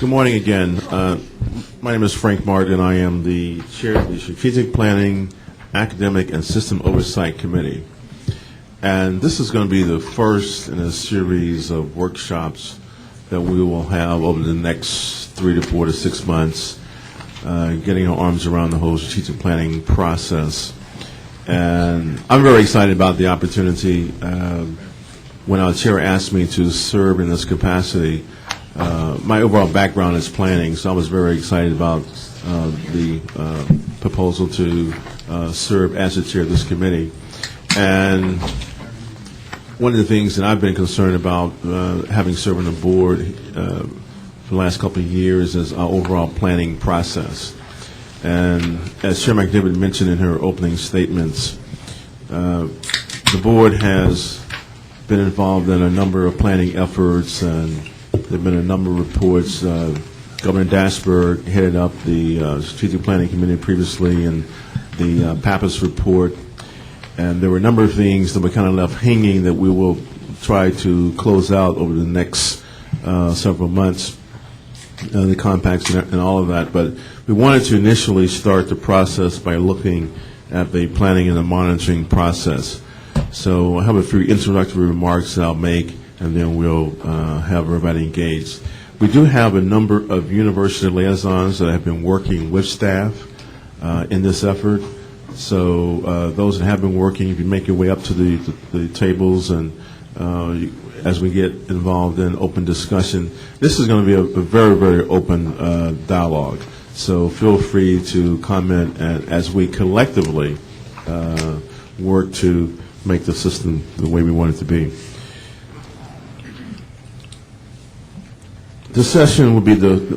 Good morning again. My name is Frank Martin. I am the chair of the Strategic Planning, Academic, and System Oversight Committee. And this is going to be the first in a series of workshops that we will have over the next 3 to 4 to 6 months, getting our arms around the whole strategic planning process. And I'm very excited about the opportunity. When our chair asked me to serve in this capacity, my overall background is planning, so I was very excited about the proposal to serve as the chair of this committee. And one of the things that I've been concerned about, having served on the board for the last couple of years, is our overall planning process. And as Chair McDivitt mentioned in her opening statements, the board has been involved in a number of planning efforts, and there have been a number of reports. Governor Dashberg headed up the Strategic Planning Committee previously, and the Pappas report. And there were a number of things that were kind of left hanging that we will try to close out over the next several months, the compacts and all of that. But we wanted to initially start the process by looking at the planning and the monitoring process. So I have a few introductory remarks that I'll make, and then we'll have everybody engaged. We do have a number of university liaisons that have been working with staff in this effort. So those that have been working, if you make your way up to the tables, and as we get involved in open discussion, this is going to be a very, very open dialogue. So feel free to comment as we collectively work to make the system the way we want it to be. This session will be,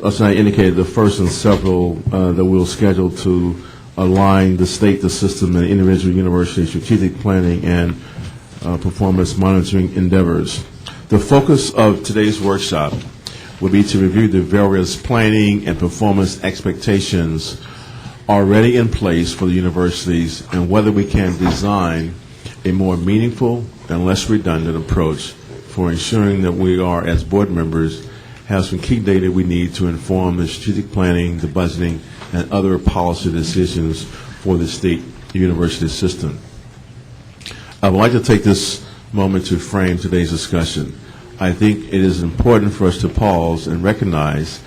as I indicated, the first in several that we'll schedule to align the state, the system, and individual university strategic planning and performance monitoring endeavors. The focus of today's workshop will be to review the various planning and performance expectations already in place for the universities and whether we can design a more meaningful and less redundant approach for ensuring that we are, as board members, have some key data we need to inform the strategic planning, the budgeting, and other policy decisions for the state university system. I would like to take this moment to frame today's discussion. I think it is important for us to pause and recognize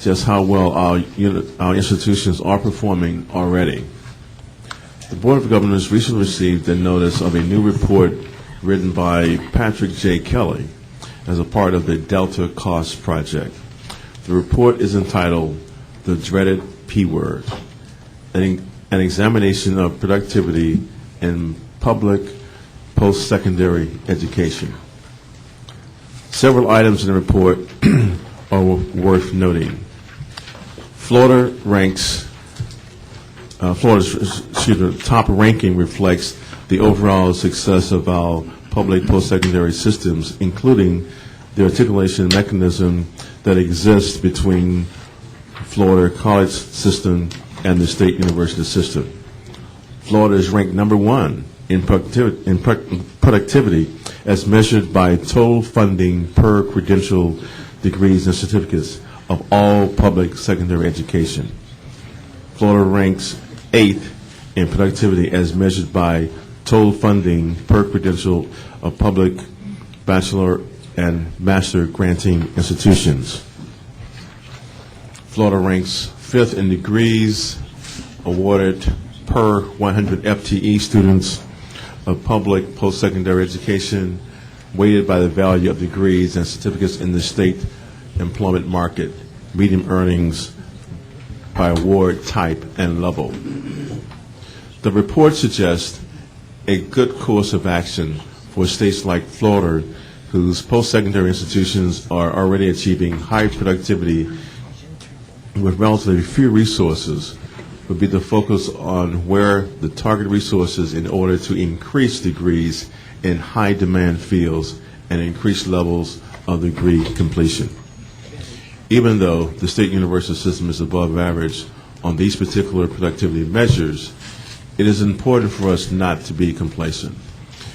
just how well our institutions are performing already. The Board of Governors recently received a notice of a new report written by Patrick J. Kelly as a part of the Delta Cost Project. The report is entitled The Dreaded P Word, an examination of productivity in public post-secondary education. Several items in the report are worth noting. Florida's top ranking reflects the overall success of our public post-secondary systems, including the articulation mechanism that exists between Florida college system and the state university system. Florida is ranked number 1 in productivity as measured by total funding per credential degrees and certificates of all public secondary education. Florida ranks 8th in productivity as measured by total funding per credential of public bachelor and master granting institutions. Florida ranks 5th in degrees awarded per 100 FTE students of public post-secondary education, weighted by the value of degrees and certificates in the state employment market, median earnings by award type and level. The report suggests a good course of action for states like Florida, whose post-secondary institutions are already achieving high productivity with relatively few resources, would be to focus on where the target resources in order to increase degrees in high demand fields and increase levels of degree completion. Even though the state university system is above average on these particular productivity measures, it is important for us not to be complacent.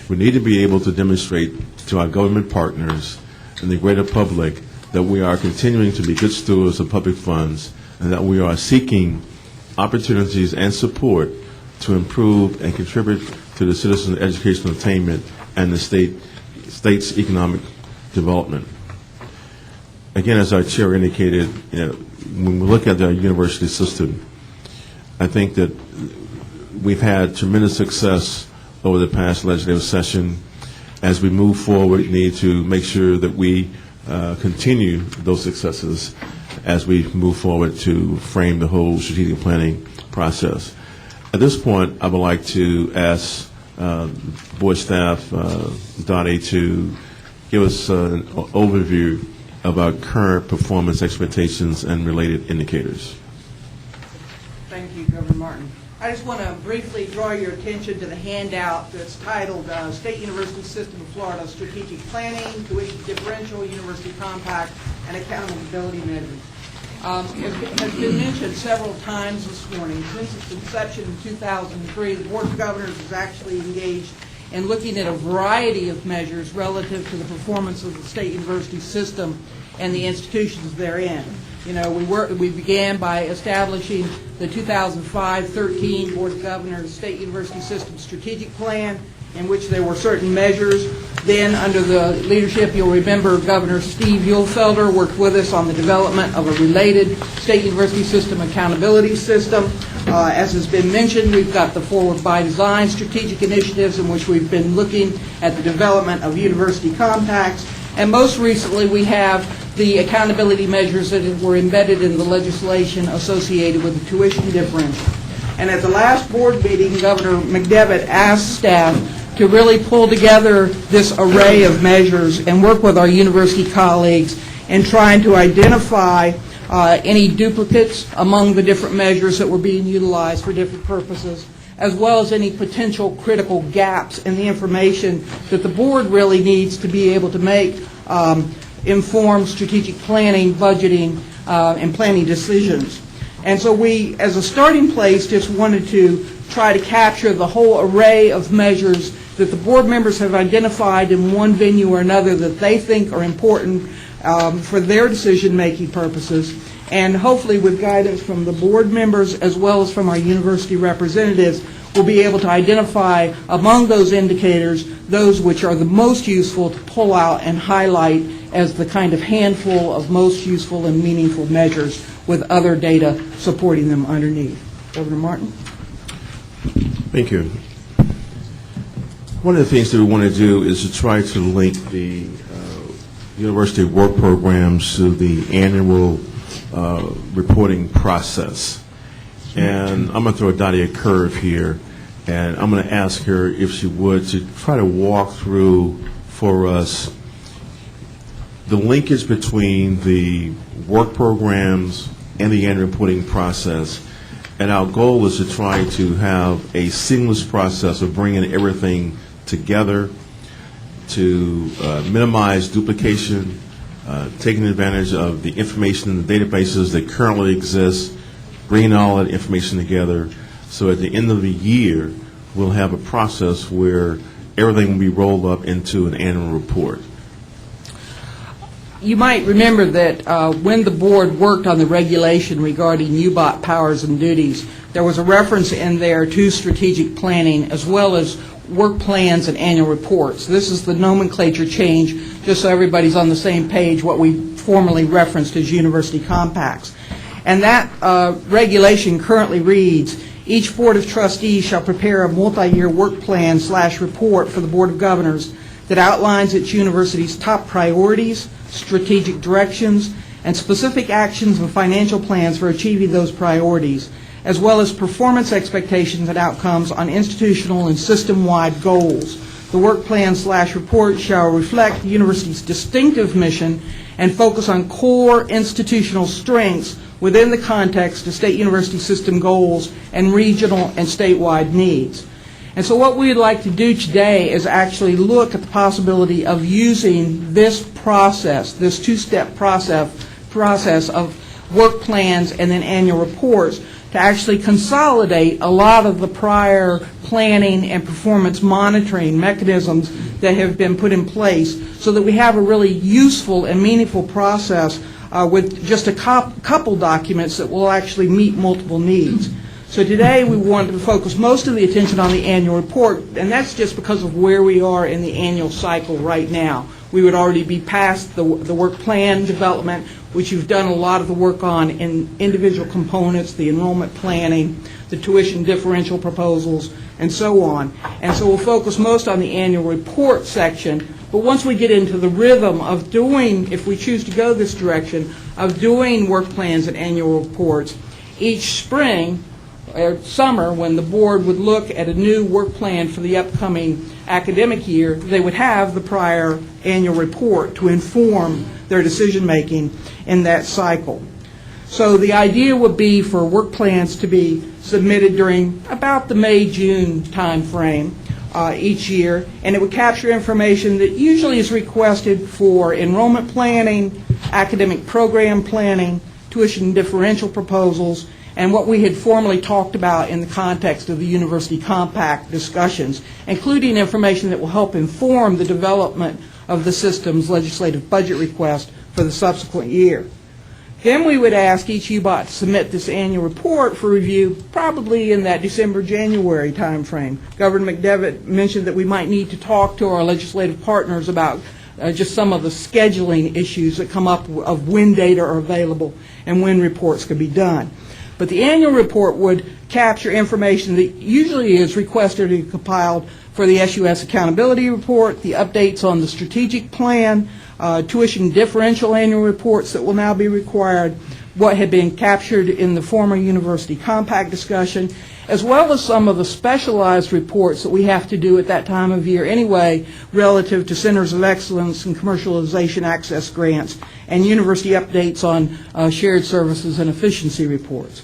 We need to be able to demonstrate to our government partners and the greater public that we are continuing to be good stewards of public funds and that we are seeking opportunities and support to improve and contribute to the citizens' educational attainment and the state's economic development. Again, as our chair indicated, when we look at our university system, I think that we've had tremendous success over the past legislative session. As we move forward, we need to make sure that we continue those successes as we move forward to frame the whole strategic planning process. At this point, I would like to ask board staff, Dottie, to give us an overview of our current performance expectations and related indicators. Thank you, Governor Martin. I just want to briefly draw your attention to the handout that's titled State University System of Florida Strategic Planning, Tuition Differential, University Compact, and Accountability Measures. It has been mentioned several times this morning. Since its inception in 2003, the Board of Governors is actually engaged in looking at a variety of measures relative to the performance of the state university system and the institutions therein. We began by establishing the 2005-13 Board of Governors State University System Strategic Plan, in which there were certain measures. Then, under the leadership, you'll remember, Governor Steve Uhlfelder worked with us on the development of a related state university system accountability system. As has been mentioned, we've got the Forward by Design strategic initiatives, in which we've been looking at the development of university compacts. And most recently, we have the accountability measures that were embedded in the legislation associated with the tuition differential. And at the last board meeting, Governor McDevitt asked staff to really pull together this array of measures and work with our university colleagues in trying to identify any duplicates among the different measures that were being utilized for different purposes, as well as any potential critical gaps in the information that the board really needs to be able to make informed strategic planning, budgeting, and planning decisions. And so we, as a starting place, just wanted to try to capture the whole array of measures that the board members have identified in one venue or another that they think are important for their decision-making purposes. And hopefully, with guidance from the board members as well as from our university representatives, we'll be able to identify among those indicators those which are the most useful to pull out and highlight as the kind of handful of most useful and meaningful measures with other data supporting them underneath. Governor Martin? Thank you. One of the things that we want to do is to try to link the university work programs to the annual reporting process. And I'm going to throw Dottie a curve here, and I'm going to ask her if she would to try to walk through for us the linkage between the work programs and the annual reporting process. And our goal is to try to have a seamless process of bringing everything together to minimize duplication, taking advantage of the information in the databases that currently exist, bringing all that information together, so at the end of the year, we'll have a process where everything will be rolled up into an annual report. You might remember that when the board worked on the regulation regarding UBOT powers and duties, there was a reference in there to strategic planning as well as work plans and annual reports. This is the nomenclature change, just so everybody's on the same page, what we formerly referenced as university compacts. And that regulation currently reads, each Board of Trustees shall prepare a multi-year work plan / report for the Board of Governors that outlines its university's top priorities, strategic directions, and specific actions and financial plans for achieving those priorities, as well as performance expectations and outcomes on institutional and system-wide goals. The work plan / report shall reflect the university's distinctive mission and focus on core institutional strengths within the context of state university system goals and regional and statewide needs. And so what we'd like to do today is actually look at the possibility of using this process, this two-step process of work plans and then annual reports, to actually consolidate a lot of the prior planning and performance monitoring mechanisms that have been put in place so that we have a really useful and meaningful process with just a couple documents that will actually meet multiple needs. So today we wanted to focus most of the attention on the annual report, and that's just because of where we are in the annual cycle right now. We would already be past the work plan development, which you've done a lot of the work on in individual components, the enrollment planning, the tuition differential proposals, and so on. And so we'll focus most on the annual report section. But once we get into the rhythm of doing, if we choose to go this direction, of doing work plans and annual reports, each spring or summer, when the board would look at a new work plan for the upcoming academic year, they would have the prior annual report to inform their decision making in that cycle. So the idea would be for work plans to be submitted during about the May-June time frame each year, and it would capture information that usually is requested for enrollment planning, academic program planning, tuition differential proposals, and what we had formerly talked about in the context of the University Compact discussions, including information that will help inform the development of the system's legislative budget request for the subsequent year. Then we would ask each UBOT to submit this annual report for review probably in that December-January time frame. Governor McDevitt mentioned that we might need to talk to our legislative partners about just some of the scheduling issues that come up of when data are available and when reports could be done. But the annual report would capture information that usually is requested and compiled for the SUS accountability report, the updates on the strategic plan, tuition differential annual reports that will now be required, what had been captured in the former University Compact discussion, as well as some of the specialized reports that we have to do at that time of year anyway relative to centers of excellence and commercialization access grants and university updates on shared services and efficiency reports.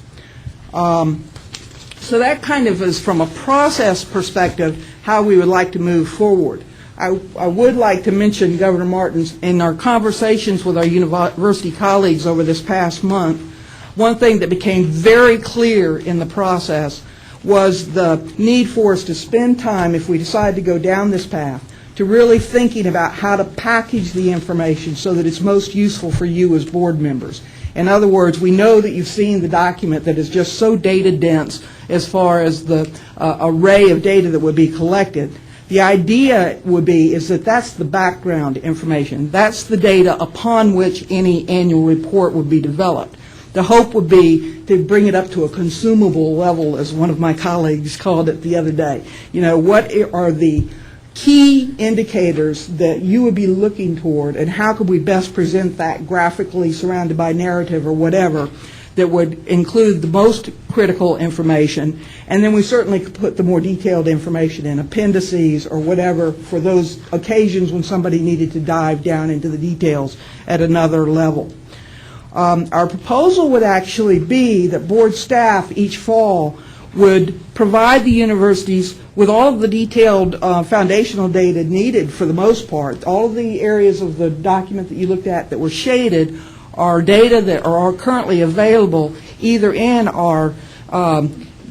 So that kind of is, from a process perspective, how we would like to move forward. I would like to mention, Governor Martin, in our conversations with our university colleagues over this past month, one thing that became very clear in the process was the need for us to spend time, if we decide to go down this path, to really thinking about how to package the information so that it's most useful for you as board members. In other words, we know that you've seen the document that is just so data dense as far as the array of data that would be collected. The idea would be is that that's the background information. That's the data upon which any annual report would be developed. The hope would be to bring it up to a consumable level, as one of my colleagues called it the other day. You know, what are the key indicators that you would be looking toward, and how could we best present that graphically, surrounded by narrative or whatever, that would include the most critical information, and then we certainly could put the more detailed information in appendices or whatever for those occasions when somebody needed to dive down into the details at another level. Our proposal would actually be that board staff each fall would provide the universities with all of the detailed foundational data needed for the most part. All of the areas of the document that you looked at that were shaded are data that are currently available either in our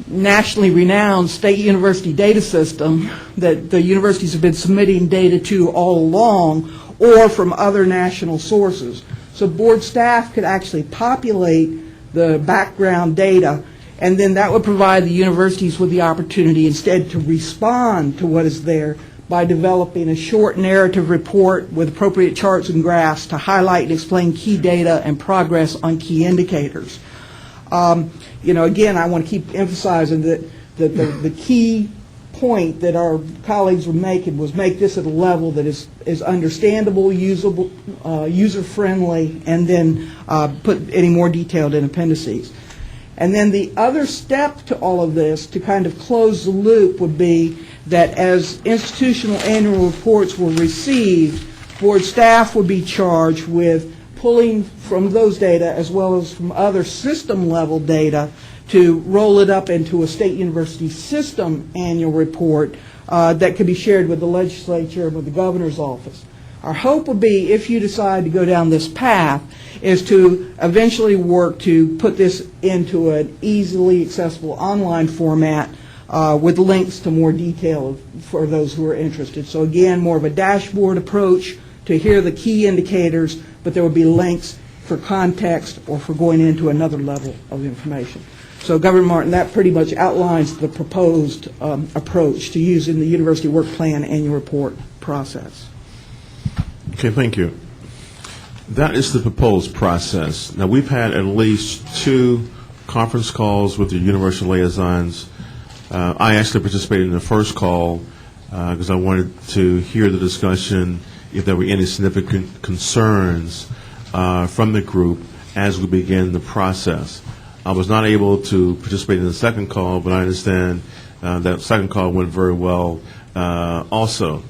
nationally renowned state university data system that the universities have been submitting data to all along, or from other national sources. So board staff could actually populate the background data, and then that would provide the universities with the opportunity instead to respond to what is there by developing a short narrative report with appropriate charts and graphs to highlight and explain key data and progress on key indicators. You know, again, I want to keep emphasizing that the key point that our colleagues were making was make this at a level that is understandable, usable, user-friendly, and then put any more detailed in appendices. And then the other step to all of this, to kind of close the loop, would be that as institutional annual reports were received, board staff would be charged with pulling from those data as well as from other system-level data to roll it up into a state university system annual report that could be shared with the legislature and with the governor's office. Our hope would be, if you decide to go down this path, is to eventually work to put this into an easily accessible online format with links to more detail for those who are interested. So again, more of a dashboard approach to hear the key indicators, but there would be links for context or for going into another level of information. So Governor Martin, that pretty much outlines the proposed approach to using the University Work Plan Annual Report process. Okay, thank you. That is the proposed process. Now, we've had at least 2 conference calls with the university liaisons. I actually participated in the first call because I wanted to hear the discussion if there were any significant concerns from the group as we begin the process. I was not able to participate in the second call, but I understand that second call went very well also.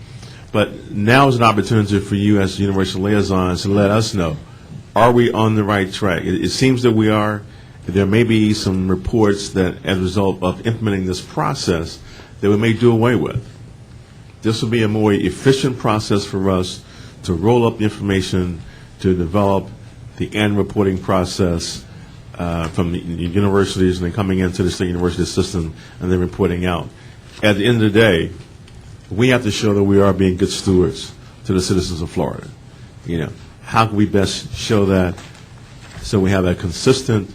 But now is an opportunity for you as university liaisons to let us know, are we on the right track? It seems that we are. There may be some reports that as a result of implementing this process that we may do away with. This will be a more efficient process for us to roll up the information, to develop the annual reporting process from the universities and then coming into the state university system and then reporting out. At the end of the day, we have to show that we are being good stewards to the citizens of Florida. You know, how can we best show that so we have a consistent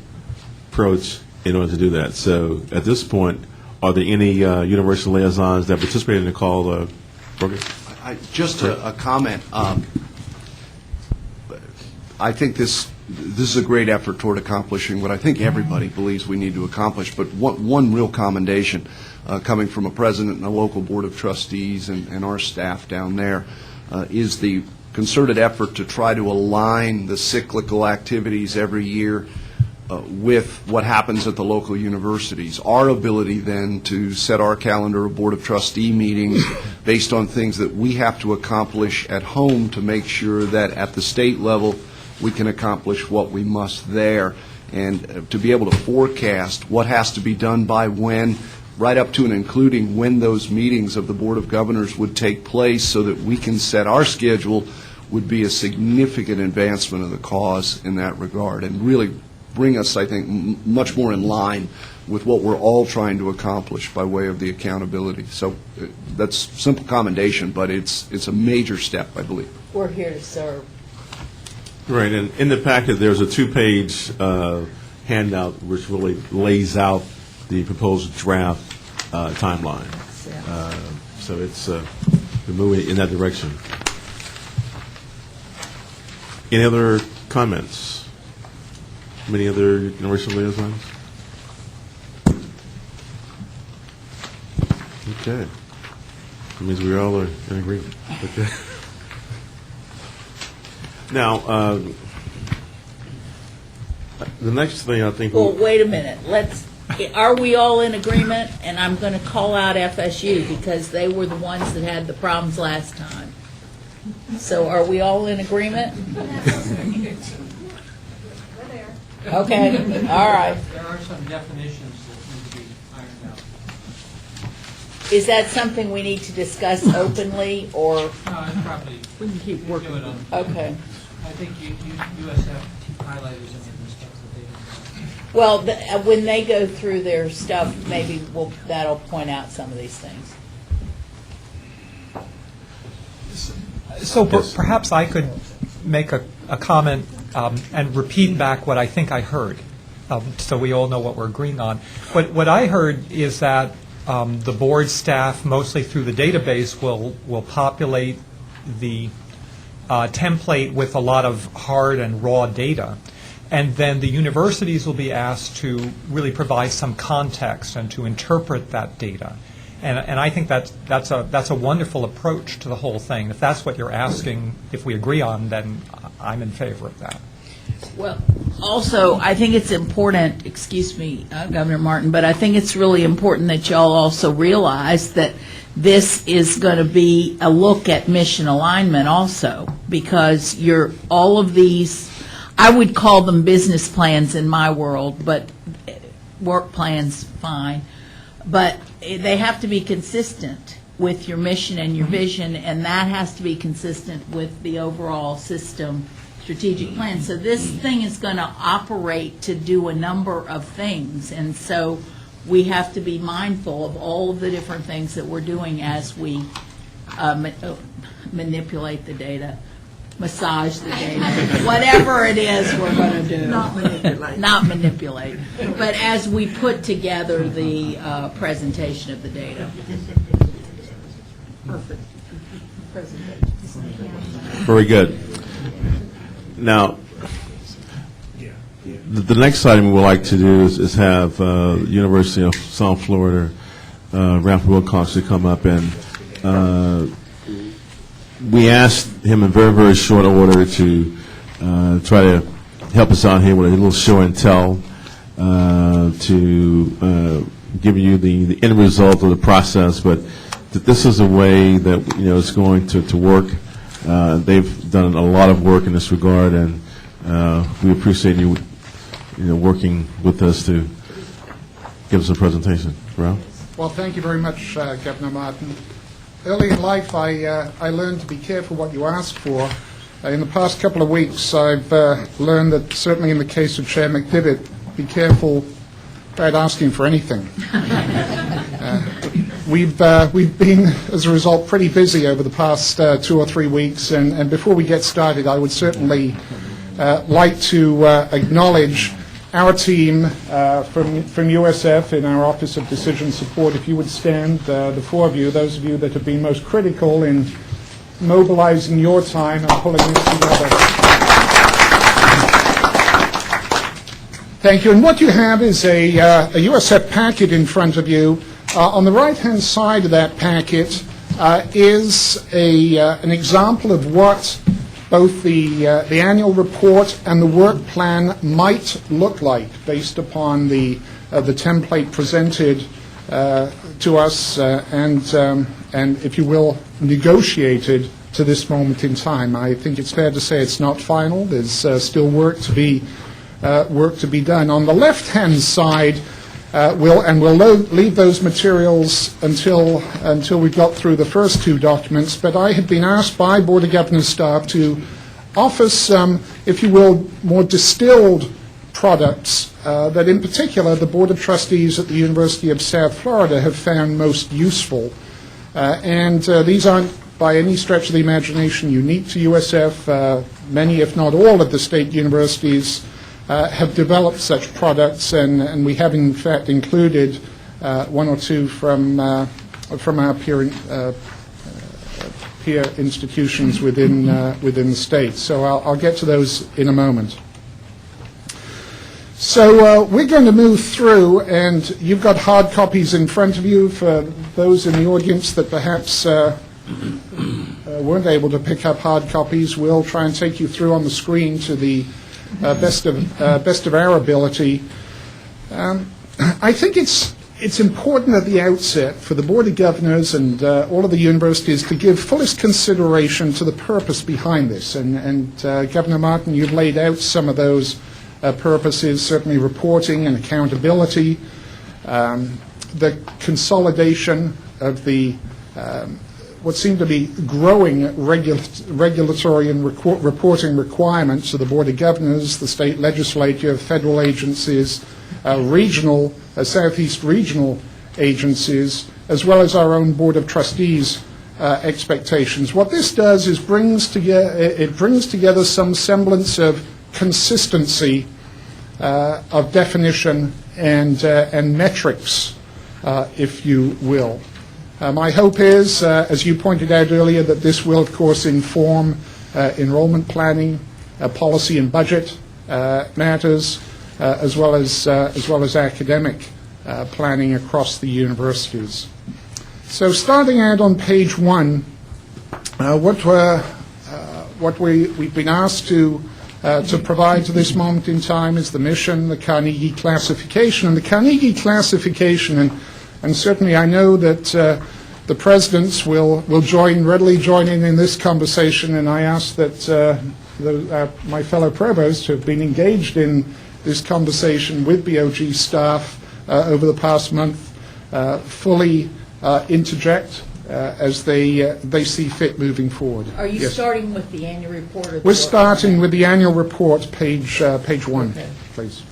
approach in order to do that? So at this point, are there any university liaisons that participated in the call? Just a comment. I think this is a great effort toward accomplishing what I think everybody believes we need to accomplish, but one real commendation coming from a president and a local board of trustees and our staff down there is the concerted effort to try to align the cyclical activities every year with what happens at the local universities. Our ability then to set our calendar of board of trustee meetings based on things that we have to accomplish at home to make sure that at the state level we can accomplish what we must there, and to be able to forecast what has to be done by when, right up to and including when those meetings of the Board of Governors would take place so that we can set our schedule, would be a significant advancement of the cause in that regard and really bring us, I think, much more in line with what we're all trying to accomplish by way of the accountability. So that's simple commendation, but it's a major step, I believe. We're here to serve. Right, and in the packet there's a 2-page handout which really lays out the proposed draft timeline. So it's we're moving in that direction. Any other comments? Many other university liaisons? Okay. That means we all are in agreement. Okay. Now, the next thing I think... Well, wait a minute. Are we all in agreement? And I'm going to call out FSU because they were the ones that had the problems last time. So are we all in agreement? Okay, all right. There are some definitions that need to be ironed out. Is that something we need to discuss openly, or? No, it's probably. We can keep working do it on on. Okay. I think USF highlighted some of the stuff that they didn't. Well, when they go through their stuff, maybe that'll point out some of these things. So perhaps I could make a comment and repeat back what I think I heard, so we all know what we're agreeing on. What I heard is that the board staff, mostly through the database, will populate the template with a lot of hard and raw data. And then the universities will be asked to really provide some context and to interpret that data. And I think that's a wonderful approach to the whole thing. If that's what you're asking, if we agree on, then I'm in favor of that. Well, also, I think it's important, excuse me, Governor Martin, but I think it's really important that y'all also realize that this is going to be a look at mission alignment also, because all of these, I would call them business plans in my world, but work plans, fine. But they have to be consistent with your mission and your vision, and that has to be consistent with the overall system strategic plan. So this thing is going to operate to do a number of things, and so we have to be mindful of all of the different things that we're doing as we manipulate the data, massage the data, whatever it is we're going to do. Not manipulate. But as we put together the presentation of the data. Perfect. Very good. Now, the next item we'd like to do is have University of South Florida, Ralph Wilcox, to come up, and we asked him in very, very short order to try to help us out here with a little show and tell to give you the end result of the process, but that this is a way that it's going to work. They've done a lot of work in this regard, and we appreciate you working with us to give us a presentation. Ralph? Well, thank you very much, Governor Martin. Early in life, I learned to be careful what you ask for. In the past couple of weeks, I've learned that certainly in the case of Chair McDivitt, be careful about asking for anything. We've been, as a result, pretty busy over the past 2 or 3 weeks, and before we get started, I would certainly like to acknowledge our team from USF in our Office of Decision Support. If you would stand, the 4 of you, those of you that have been most critical in mobilizing your time and pulling this together. Thank you. And what you have is a USF packet in front of you. On the right-hand side of that packet is an example of what both the annual report and the work plan might look like based upon the template presented to us and, if you will, negotiated to this moment in time. I think it's fair to say it's not final. There's still work to be done. On the left-hand side, we'll leave those materials until we got through the first 2 documents, but I had been asked by Board of Governors staff to offer some, if you will, more distilled products that in particular the Board of Trustees at the University of South Florida have found most useful. And these aren't by any stretch of the imagination unique to USF. Many, if not all, of the state universities have developed such products, and we have in fact included 1 or 2 from our peer institutions within the state. So I'll get to those in a moment. So we're going to move through, and you've got hard copies in front of you for those in the audience that perhaps weren't able to pick up hard copies. We'll try and take you through on the screen to the best of our ability. I think it's important at the outset for the Board of Governors and all of the universities to give fullest consideration to the purpose behind this. And Governor Martin, you've laid out some of those purposes, certainly reporting and accountability, the consolidation of the what seem to be growing regulatory and reporting requirements of the Board of Governors, the state legislature, federal agencies, regional, Southeast regional agencies, as well as our own Board of Trustees expectations. What this does is brings together some semblance of consistency of definition and metrics, if you will. My hope is, as you pointed out earlier, that this will, of course, inform enrollment planning, policy and budget matters, as well as academic planning across the universities. So, starting out on page 1, what we've been asked to provide to this moment in time is the mission, the Carnegie classification, and the Carnegie classification. And certainly I know that the presidents will readily join in this conversation, and I ask that my fellow provosts who have been engaged in this conversation with BOG staff over the past month fully interject as they see fit moving forward. Are you Yes. starting with the annual report? Or the We're starting with the annual report, page 1, Okay. please.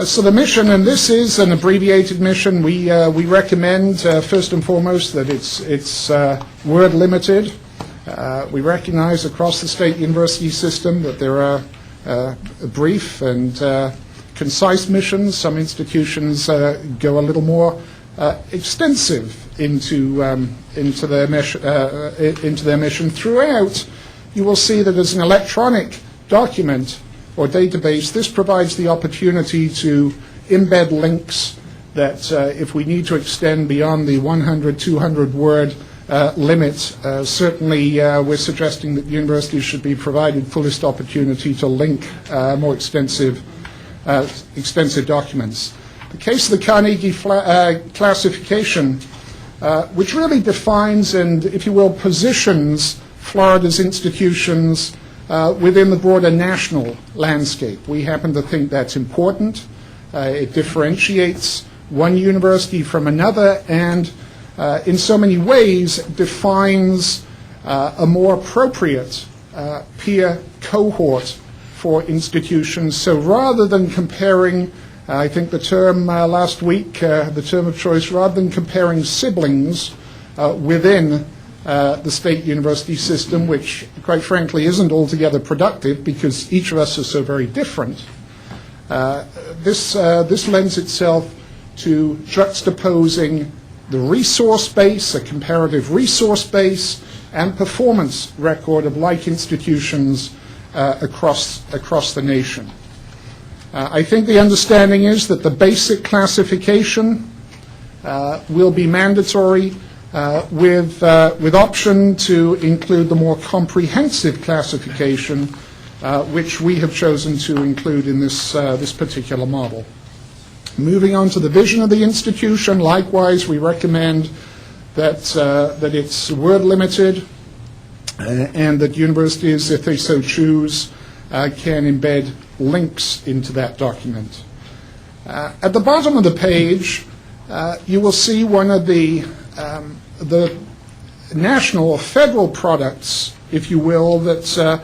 So the mission, and this is an abbreviated mission, we recommend, first and foremost, that it's word limited. We recognize across the state university system that there are brief and concise missions. Some institutions go a little more extensive into their mission. Throughout, you will see that as an electronic document or database, this provides the opportunity to embed links that if we need to extend beyond the 100, 200 word limit, certainly we're suggesting that universities should be provided fullest opportunity to link more extensive documents. The case of the Carnegie classification, which really defines and, if you will, positions Florida's institutions within the broader national landscape. We happen to think that's important. It differentiates one university from another and in so many ways defines a more appropriate peer cohort for institutions. So rather than comparing, I think the term last week, the term of choice, rather than comparing siblings within the state university system, which quite frankly isn't altogether productive because each of us is so very different, this lends itself to juxtaposing the resource base, a comparative resource base, and performance record of like institutions across the nation. I think the understanding is that the basic classification will be mandatory with option to include the more comprehensive classification, which we have chosen to include in this particular model. Moving on to the vision of the institution, likewise, we recommend that it's word limited and that universities, if they so choose, can embed links into that document. At the bottom of the page, you will see one of the national or federal products, if you will, that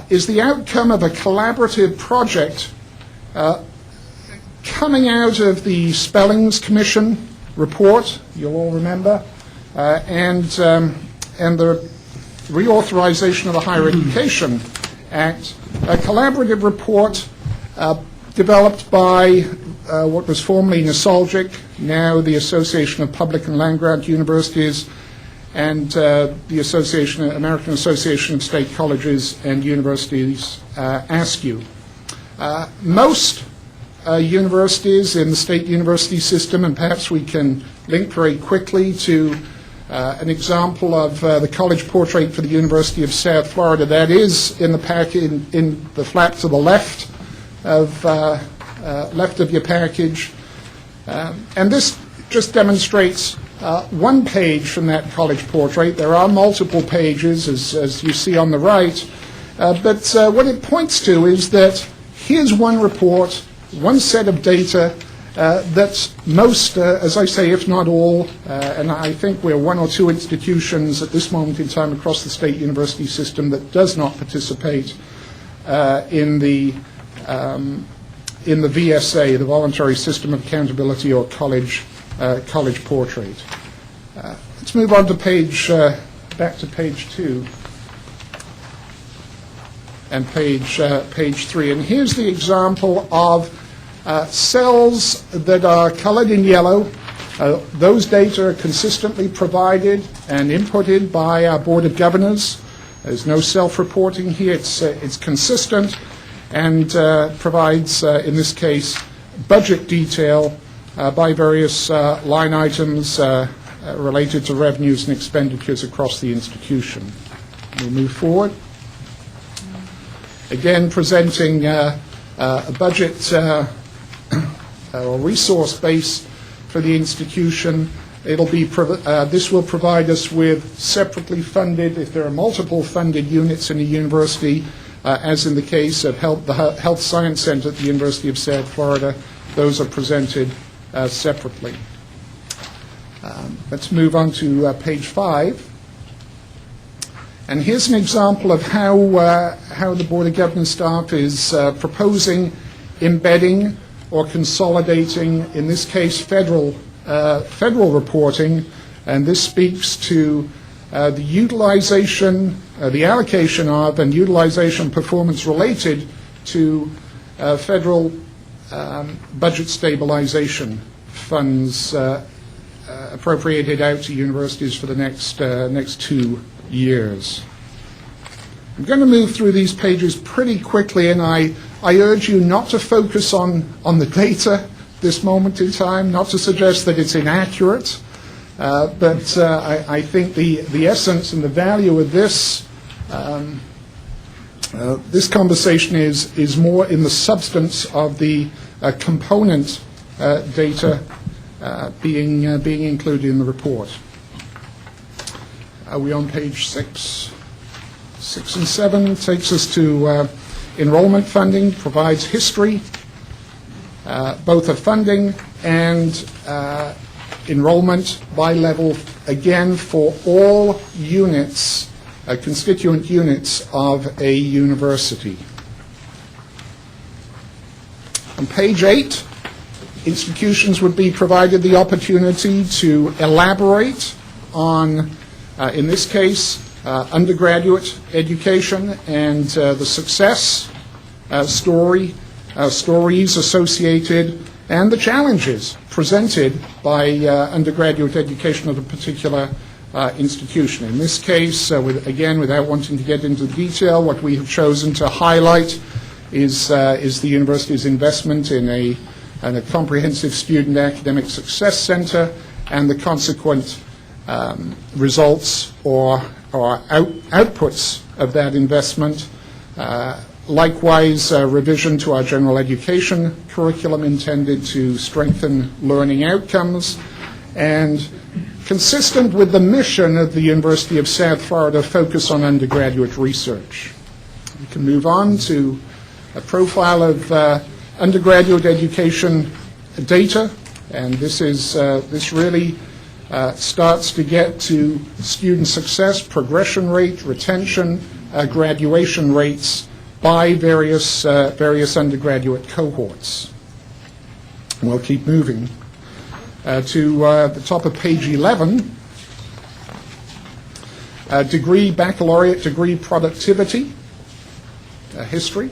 is the outcome of a collaborative project coming out of the Spellings Commission report, you'll all remember, and the reauthorization of the Higher Education Act, a collaborative report developed by what was formerly NASALGIC, now the Association of Public and Land-Grant Universities, and the American Association of State Colleges and Universities, ASCU. Most universities in the state university system, and perhaps we can link very quickly to an example of the college portrait for the University of South Florida. That is in the packet in the flap to the left of your package, and this just demonstrates one page from that college portrait. There are multiple pages, as you see on the right, but what it points to is that here's one report, one set of data that most, as I say, if not all, and I think we're one or two institutions at this moment in time across the state university system that does not participate in the VSA, the Voluntary System of Accountability, or college portrait. Let's move on to back to page 2 and page 3. And here's the example of cells that are colored in yellow. Those data are consistently provided and inputted by our Board of Governors. There's no self-reporting here. It's consistent and provides, in this case, budget detail by various line items related to revenues and expenditures across the institution. We'll move forward. Again, presenting a budget or resource base for the institution. This will provide us with separately funded, if there are multiple funded units in a university, as in the case of the Health Science Center at the University of South Florida, those are presented separately. Let's move on to page 5. And here's an example of how the Board of Governors staff is proposing embedding or consolidating, in this case, federal reporting, and this speaks to the utilization, the allocation of, and utilization performance related to federal budget stabilization funds appropriated out to universities for the next 2 years. I'm going to move through these pages pretty quickly, and I urge you not to focus on the data this moment in time, not to suggest that it's inaccurate, but I think the essence and the value of this this conversation is more in the substance of the component data being included in the report. Are we on page 6? 6 and 7 takes us to enrollment funding, provides history, both of funding and enrollment by level, again, for all units, constituent units of a university. On page 8, institutions would be provided the opportunity to elaborate on, in this case, undergraduate education and the success stories associated and the challenges presented by undergraduate education at a particular institution. In this case, again, without wanting to get into detail, what we have chosen to highlight is the university's investment in a comprehensive student academic success center and the consequent results or outputs of that investment. Likewise, revision to our general education curriculum intended to strengthen learning outcomes, and consistent with the mission of the University of South Florida, focus on undergraduate research. We can move on to a profile of undergraduate education data, and this really starts to get to student success, progression rate, retention, graduation rates by various undergraduate cohorts. We'll keep moving to the top of page 11. Baccalaureate degree productivity, history.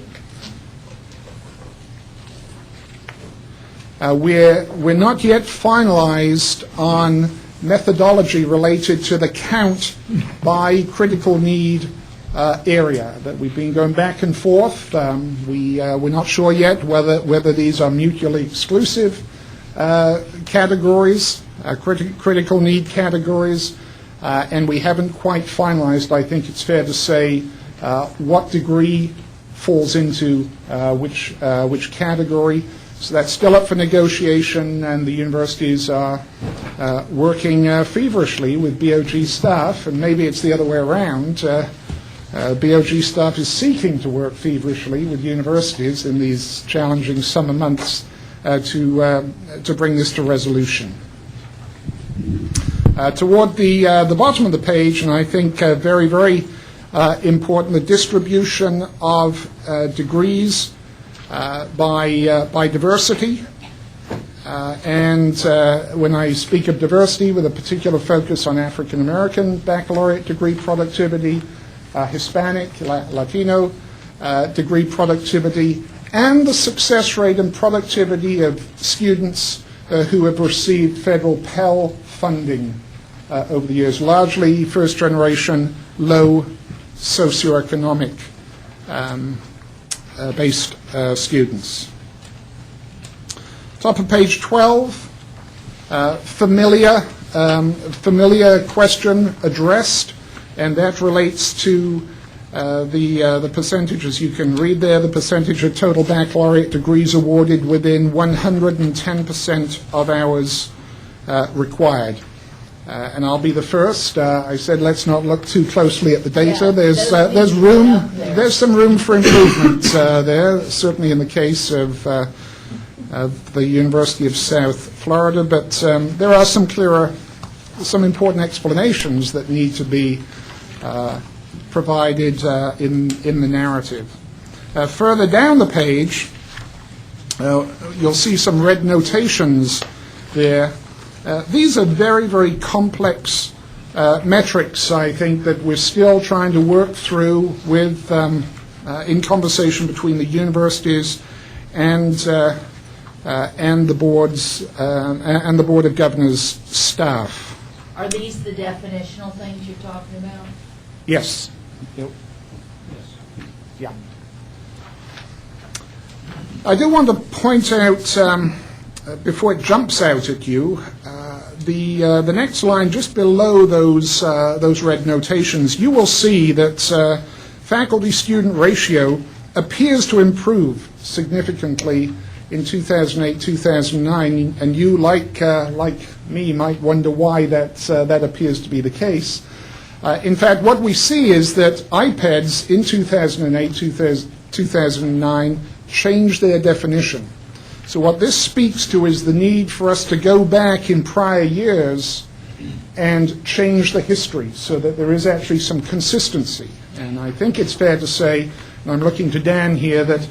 We're not yet finalized on methodology related to the count by critical need area that we've been going back and forth. We're not sure yet whether these are mutually exclusive categories, critical need categories, and we haven't quite finalized, I think it's fair to say, what degree falls into which category. So that's still up for negotiation, and the universities are working feverishly with BOG staff, and maybe it's the other way around. BOG staff is seeking to work feverishly with universities in these challenging summer months to bring this to resolution. Toward the bottom of the page, and I think very, very important, the distribution of degrees by diversity. And when I speak of diversity, with a particular focus on African American baccalaureate degree productivity, Hispanic, Latino degree productivity, and the success rate and productivity of students who have received federal Pell funding over the years, largely first-generation, low socioeconomic based students. Top of page 12, familiar question addressed, and that relates to the percentages. You can read there the percentage of total baccalaureate degrees awarded within 110% of hours required. And I'll be the first. I said let's not look too closely at the data. Yeah, there's some room for improvement there, certainly in the case of the University of South Florida, but there are some clearer some important explanations that need to be provided in the narrative. Further down the page, you'll see some red notations there. These are very, very complex metrics, I think, that we're still trying to work through with, in conversation between the universities and the boards and the Board of Governors staff. Are these the definitional things you're talking about? Yes. Yep. Yeah. I do want to point out, before it jumps out at you, the next line just below those red notations, you will see that faculty-student ratio appears to improve significantly in 2008-2009, and you, like me, might wonder why that appears to be the case. In fact, what we see is that iPads in 2008-2009 changed their definition. So what this speaks to is the need for us to go back in prior years and change the history so that there is actually some consistency. And I think it's fair to say, and I'm looking to Dan here, that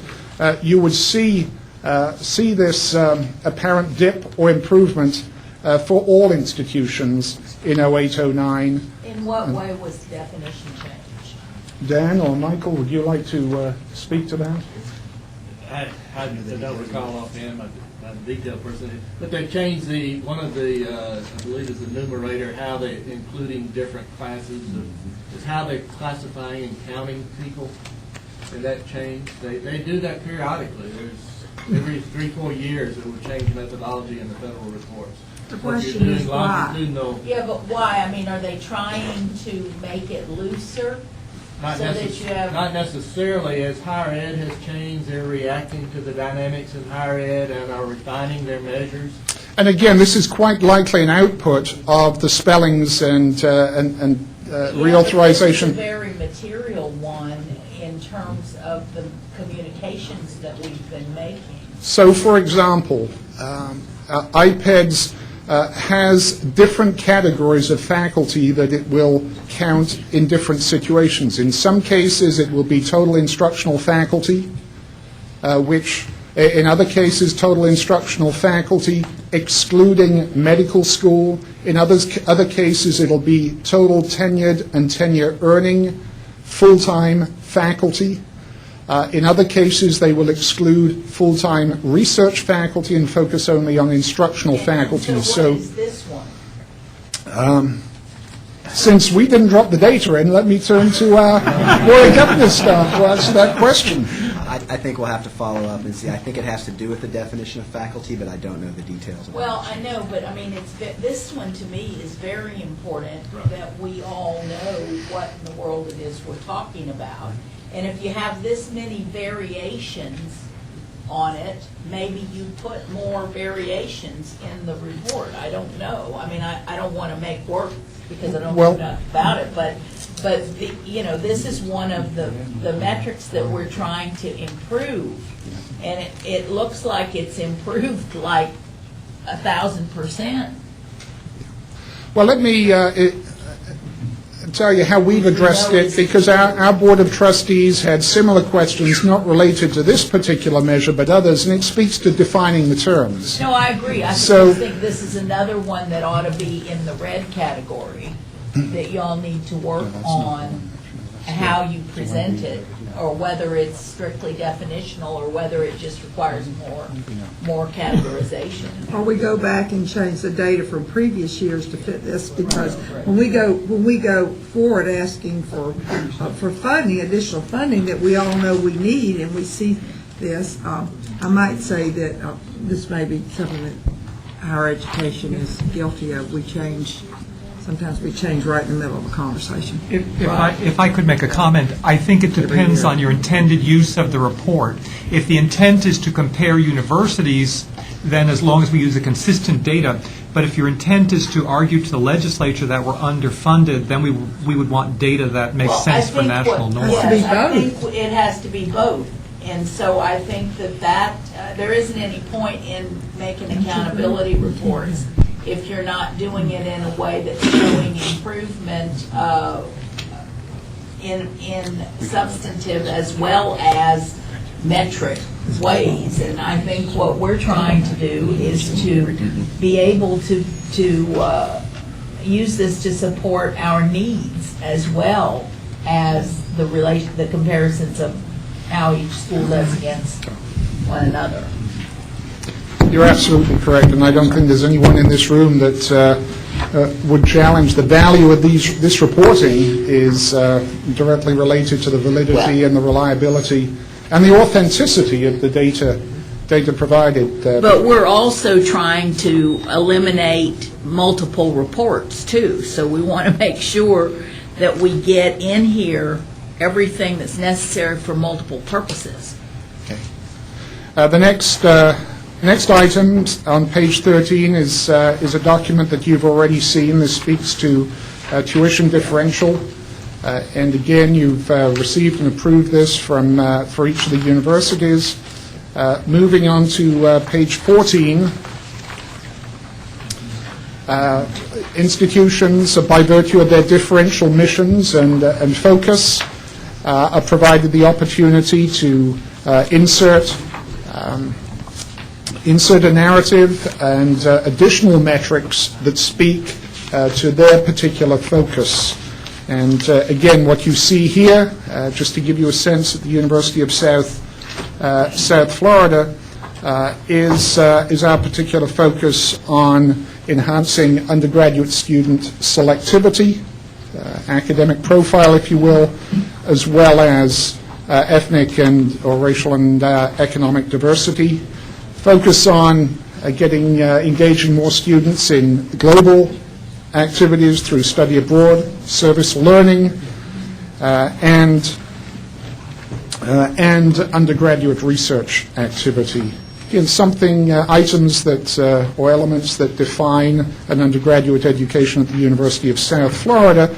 you would see this apparent dip or improvement for all institutions in 08-09. In what way was the definition changed? Dan or Michael, would you like to speak to that? I don't recall offhand, I'm not a detailed person, but they changed one of the, I believe is the numerator, how they, including different classes, is how they're classifying and counting people, and that changed. They do that periodically. There's every 3-4 years it will change methodology in the federal reports. The question is why? Yeah, but why? I mean, are they trying to make it looser? Not necessarily. As higher ed has changed, they're reacting to the dynamics in higher ed and are refining their measures. And again, this is quite likely an output of the spellings and reauthorization. It's a very material one in terms of the communications that we've been making. So, for example, iPads has different categories of faculty that it will count in different situations. In some cases, it will be total instructional faculty, which in other cases, total instructional faculty excluding medical school. In other cases, it'll be total tenured and tenure-earning full-time faculty. In other cases, they will exclude full-time research faculty and focus only on instructional faculty. So what is this one? Since we didn't drop the data in, let me turn to our Board of Governors staff to answer that question. I think we'll have to follow up and see. I think it has to do with the definition of faculty, but I don't know the details of it. Well, I know, but I mean, this one to me is very important that we all know what in the world it is we're talking about. And if you have this many variations on it, maybe you put more variations in the report. I don't know. I mean, I don't want to make work because I don't know enough about it, but this is one of the metrics that we're trying to improve, and it looks like it's improved like 1,000%. Well, let me tell you how we've addressed it, because our Board of Trustees had similar questions not related to this particular measure but others, and it speaks to defining the terms. No, I agree. I just think this is another one that ought to be in the red category that y'all need to work on how you present it, or whether it's strictly definitional, or whether it just requires more categorization. Or we go back and change the data from previous years to fit this, because when we go forward asking for funding, additional funding that we all know we need, and we see this, I might say that this may be something that higher education is guilty of. Sometimes we change right in the middle of a conversation. If I could make a comment, I think it depends on your intended use of the report. If the intent is to compare universities, then as long as we use a consistent data. But if your intent is to argue to the legislature that we're underfunded, then we would want data that makes sense for national norms. Yes, I think it has to be both. And so I think that there isn't any point in making accountability reports if you're not doing it in a way that's showing improvement in substantive as well as metric ways. And I think what we're trying to do is to be able to use this to support our needs as well as the comparisons of how each school does against one another. You're absolutely correct, and I don't think there's anyone in this room that would challenge the value of this reporting is directly related to the validity and the reliability and the authenticity of the data provided. But we're also trying to eliminate multiple reports too, so we want to make sure that we get in here everything that's necessary for multiple purposes. Okay. The next item on page 13 is a document that you've already seen. This speaks to tuition differential. And again, you've received and approved this for each of the universities. Moving on to page 14, institutions, by virtue of their differential missions and focus, are provided the opportunity to insert a narrative and additional metrics that speak to their particular focus. And again, what you see here, just to give you a sense, at the University of South Florida, is our particular focus on enhancing undergraduate student selectivity, academic profile, if you will, as well as ethnic or racial and economic diversity. Focus on engaging more students in global activities through study abroad, service learning, and undergraduate research activity. Again, items that or elements that define an undergraduate education at the University of South Florida.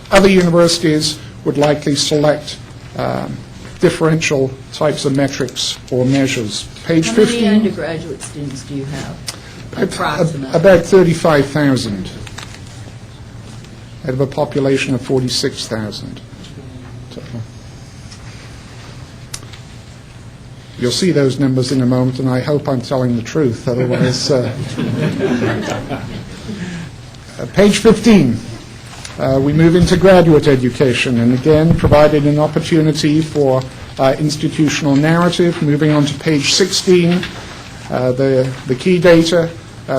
Other universities would likely select differential types of metrics or measures. Page 15. How many undergraduate students do you have? Approximately. About 35,000 out of a population of 46,000. You'll see those numbers in a moment, and I hope I'm telling the truth. Otherwise, page 15. We move into graduate education, and again, provided an opportunity for institutional narrative. Moving on to page 16, the key data,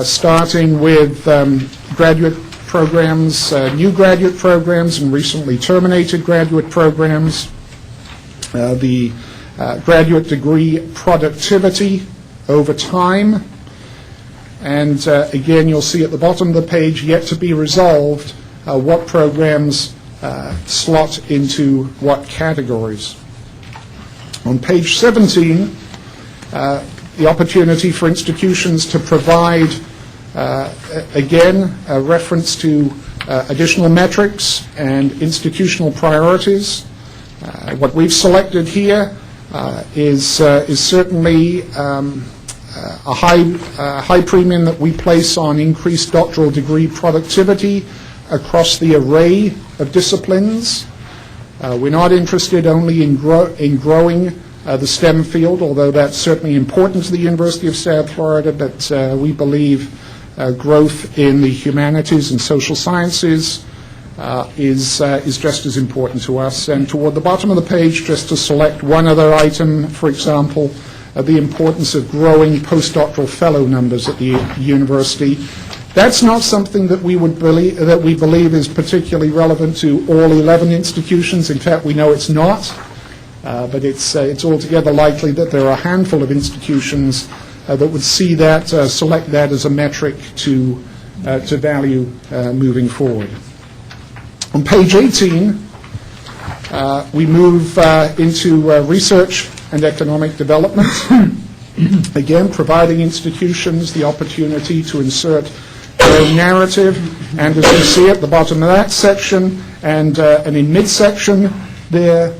starting with graduate programs, new graduate programs, and recently terminated graduate programs. The graduate degree productivity over time. And again, you'll see at the bottom of the page, yet to be resolved, what programs slot into what categories. On page 17, the opportunity for institutions to provide, again, a reference to additional metrics and institutional priorities. What we've selected here is certainly a high premium that we place on increased doctoral degree productivity across the array of disciplines. We're not interested only in growing the STEM field, although that's certainly important to the University of South Florida, but we believe growth in the humanities and social sciences is just as important to us. And toward the bottom of the page, just to select one other item, for example, the importance of growing postdoctoral fellow numbers at the university. That's not something that we believe is particularly relevant to all 11 institutions. In fact, we know it's not, but it's altogether likely that there are a handful of institutions that would see that, select that as a metric to value moving forward. On page 18, we move into research and economic development. Again, providing institutions the opportunity to insert their own narrative, and as you see at the bottom of that section and in midsection there,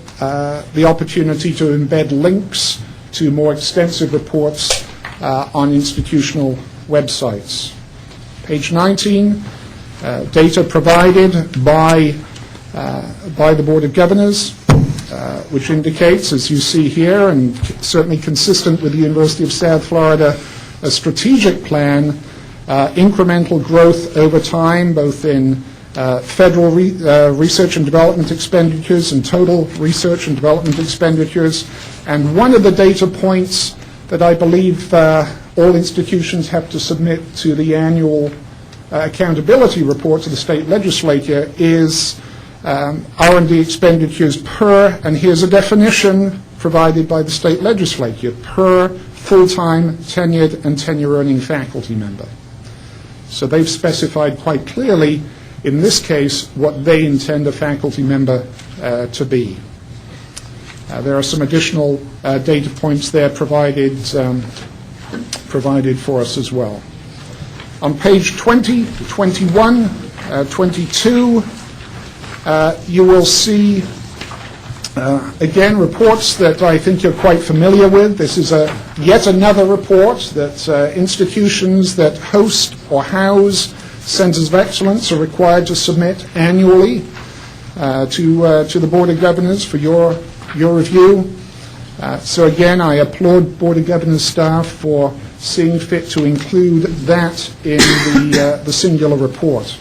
the opportunity to embed links to more extensive reports on institutional websites. Page 19, data provided by the Board of Governors, which indicates, as you see here, and certainly consistent with the University of South Florida, a strategic plan, incremental growth over time, both in federal research and development expenditures and total research and development expenditures. And one of the data points that I believe all institutions have to submit to the annual accountability report to the state legislature is R&D expenditures per, and here's a definition provided by the state legislature, per full-time tenured and tenure-earning faculty member. So they've specified quite clearly, in this case, what they intend a faculty member to be. There are some additional data points there provided for us as well. On page 20, 21, 22, you will see, again, reports that I think you're quite familiar with. This is yet another report that institutions that host or house centers of excellence are required to submit annually to the Board of Governors for your review. So again, I applaud Board of Governors staff for seeing fit to include that in the singular report.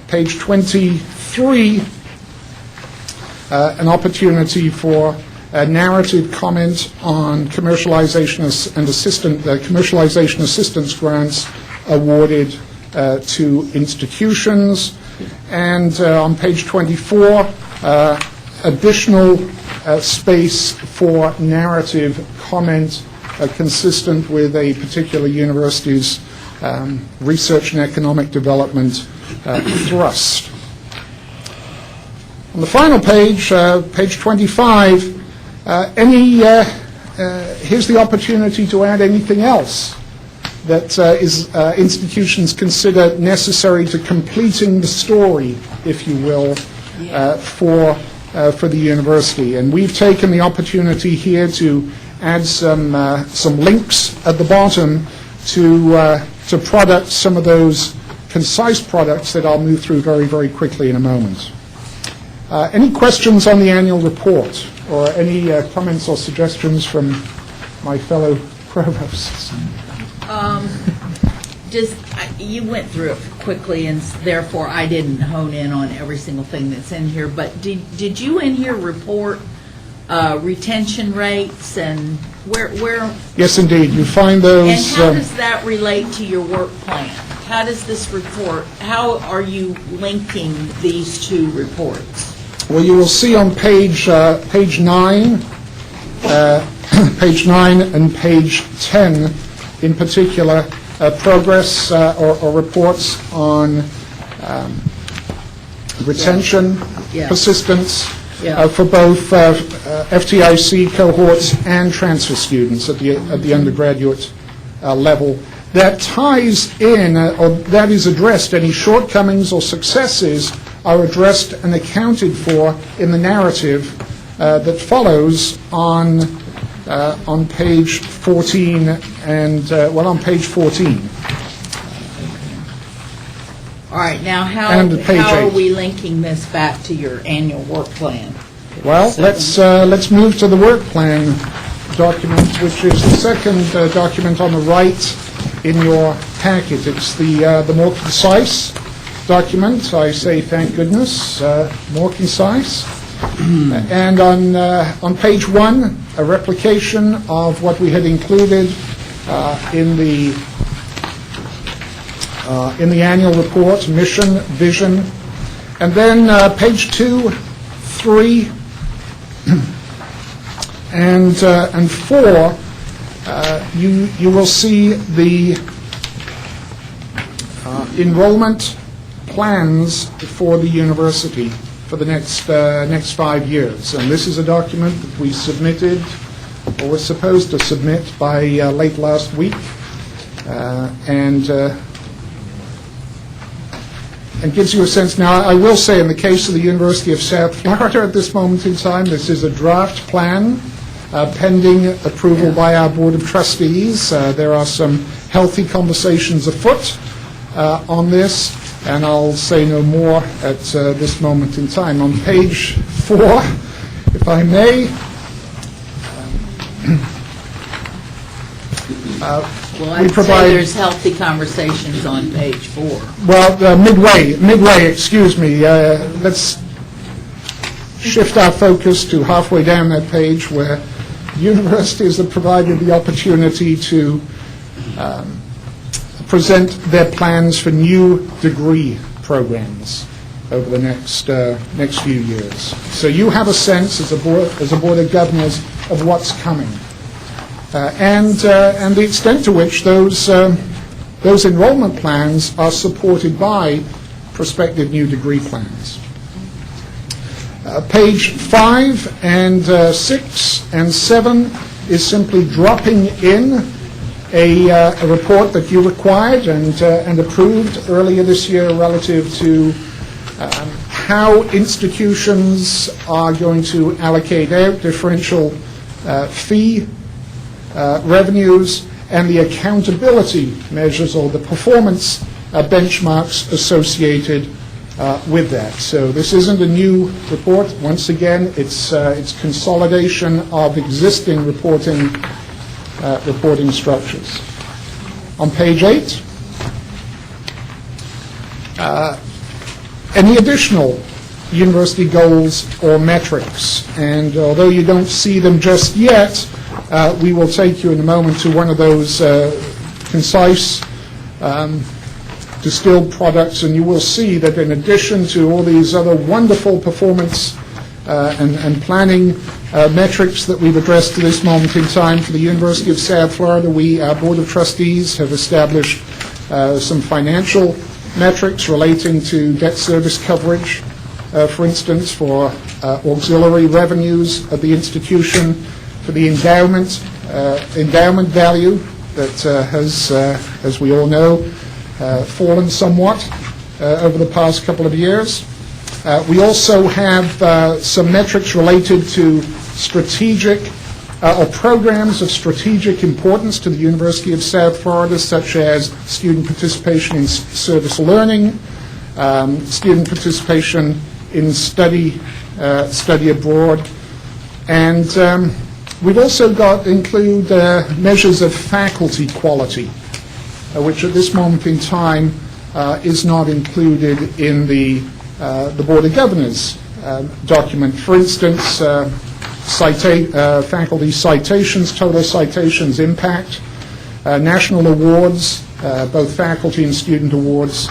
Page 23, an opportunity for a narrative comment on commercialization assistance grants awarded to institutions. And on page 24, additional space for narrative comment consistent with a particular university's research and economic development thrust. On the final page, page 25, here's the opportunity to add anything else that institutions consider necessary to completing the story, if you will, for the university. And we've taken the opportunity here to add some links at the bottom to products, some of those concise products that I'll move through very, very quickly in a moment. Any questions on the annual report, or any comments or suggestions from my fellow provosts? You went through it quickly, and therefore I didn't hone in on every single thing that's in here. But did you in here report retention rates and where? Yes, indeed. You find those. And how does that relate to your work plan? How does this report? How are you linking these two reports? Well, you will see on page 9, page 9 and page 10, in particular, progress or reports on retention, persistence for both FTIC cohorts and transfer students at the undergraduate level. That ties in, or that is addressed, any shortcomings or successes are addressed and accounted for in the narrative that follows on page 14 and, on page 14. All right, now how are we linking this back to your annual work plan? Well, let's move to the work plan document, which is the second document on the right in your packet. It's the more concise document. I say thank goodness, more concise. And on page 1, a replication of what we had included in the annual report, mission, vision. And then page 2, 3, and 4, you will see the enrollment plans for the university for the next 5 years. And this is a document that we submitted, or was supposed to submit by late last week, and gives you a sense. Now, I will say, in the case of the University of South Florida at this moment in time, this is a draft plan pending approval by our Board of Trustees. There are some healthy conversations afoot on this, and I'll say no more at this moment in time. On page 4, if I may, Well, I'd say there's healthy conversations on page 4. well, midway, excuse me. Let's shift our focus to halfway down that page where universities have provided the opportunity to present their plans for new degree programs over the next few years. So you have a sense as a board of governors of what's coming, and the extent to which those enrollment plans are supported by prospective new degree plans. Page 5 and 6 and 7 is simply dropping in a report that you required and approved earlier this year relative to how institutions are going to allocate out differential fee revenues and the accountability measures or the performance benchmarks associated with that. So this isn't a new report. Once again, it's consolidation of existing reporting structures. On page 8, any additional university goals or metrics, and although you don't see them just yet, we will take you in a moment to one of those concise distilled products, and you will see that in addition to all these other wonderful performance and planning metrics that we've addressed to this moment in time for the University of South Florida, our Board of Trustees have established some financial metrics relating to debt service coverage, for instance, for auxiliary revenues of the institution, for the endowment value that has, as we all know, fallen somewhat over the past couple of years. We also have some metrics related to strategic or programs of strategic importance to the University of South Florida, such as student participation in service learning, student participation in study abroad, and we've also include measures of faculty quality, which at this moment in time is not included in the Board of Governors document. For instance, faculty citations, total citations impact, national awards, both faculty and student awards,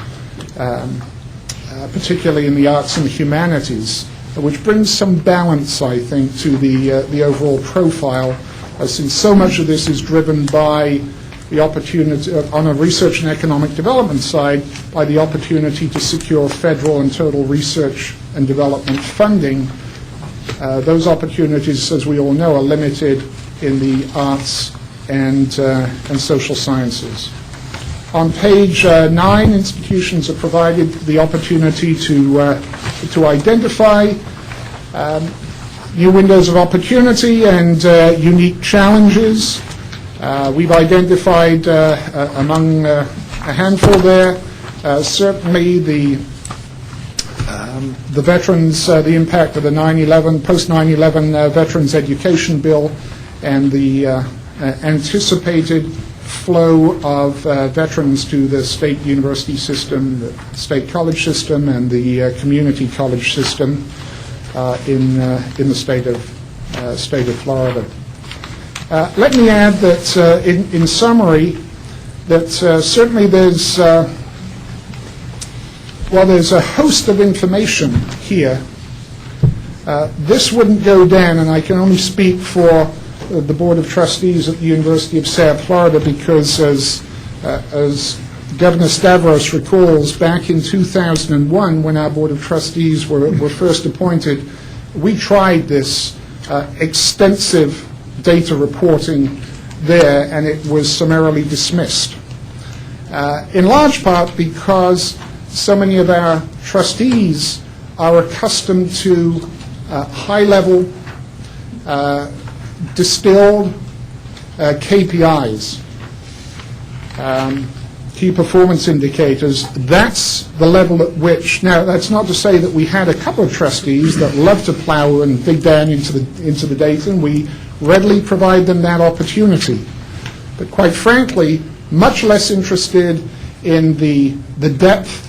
particularly in the arts and humanities, which brings some balance, I think, to the overall profile, since so much of this is driven by the opportunity, on a research and economic development side, by the opportunity to secure federal and total research and development funding. Those opportunities, as we all know, are limited in the arts and social sciences. On page 9, institutions are provided the opportunity to identify new windows of opportunity and unique challenges. We've identified among a handful there certainly the veterans, the impact of the post 9/11 Veterans Education Bill, and the anticipated flow of veterans to the state university system, the state college system, and the community college system in the state of Florida. Let me add that in summary, that certainly there's while there's a host of information here, this wouldn't go down, and I can only speak for the Board of Trustees at the University of South Florida, because as Governor Stavros recalls, back in 2001, when our Board of Trustees were first appointed, we tried this extensive data reporting there, and it was summarily dismissed, in large part because so many of our trustees are accustomed to high-level distilled KPIs. key performance indicators, that's the level at which, now that's not to say that we had a couple of trustees that love to plow and dig down into the data, and we readily provide them that opportunity. But quite frankly, much less interested in the depth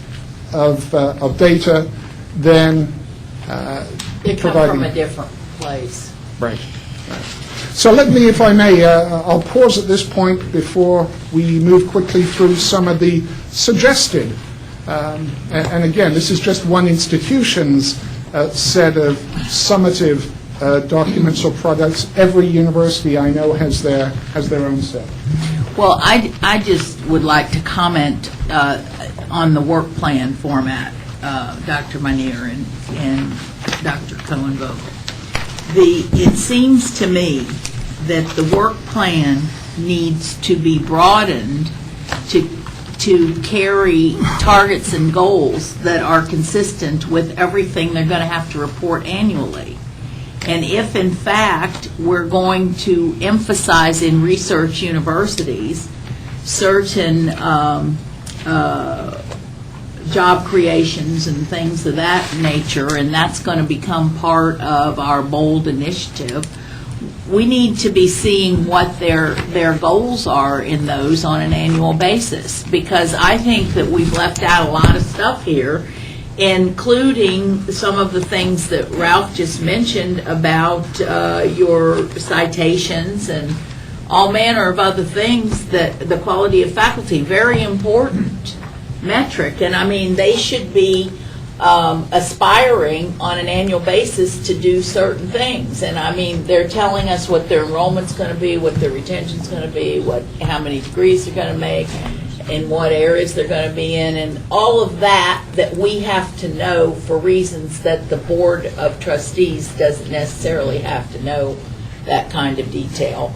of data than They come providing. from a different place. Right. So let me, if I may, I'll pause at this point before we move quickly through some of the suggested, and again, this is just one institution's set of summative documents or products. Every university I know has their own set. Well, I just would like to comment on the work plan format, Dr. Manier and Dr. Cohen-Vogel. It seems to me that the work plan needs to be broadened to carry targets and goals that are consistent with everything they're going to have to report annually. And if, in fact, we're going to emphasize in research universities certain job creations and things of that nature, and that's going to become part of our BOLD initiative, we need to be seeing what their goals are in those on an annual basis, because I think that we've left out a lot of stuff here, including some of the things that Ralph just mentioned about your citations and all manner of other things, that the quality of faculty, very important metric. And I mean, they should be aspiring on an annual basis to do certain things. And I mean, they're telling us what their enrollment's going to be, what their retention's going to be, how many degrees they're going to make, in what areas they're going to be in, and all of that we have to know for reasons that the Board of Trustees doesn't necessarily have to know that kind of detail.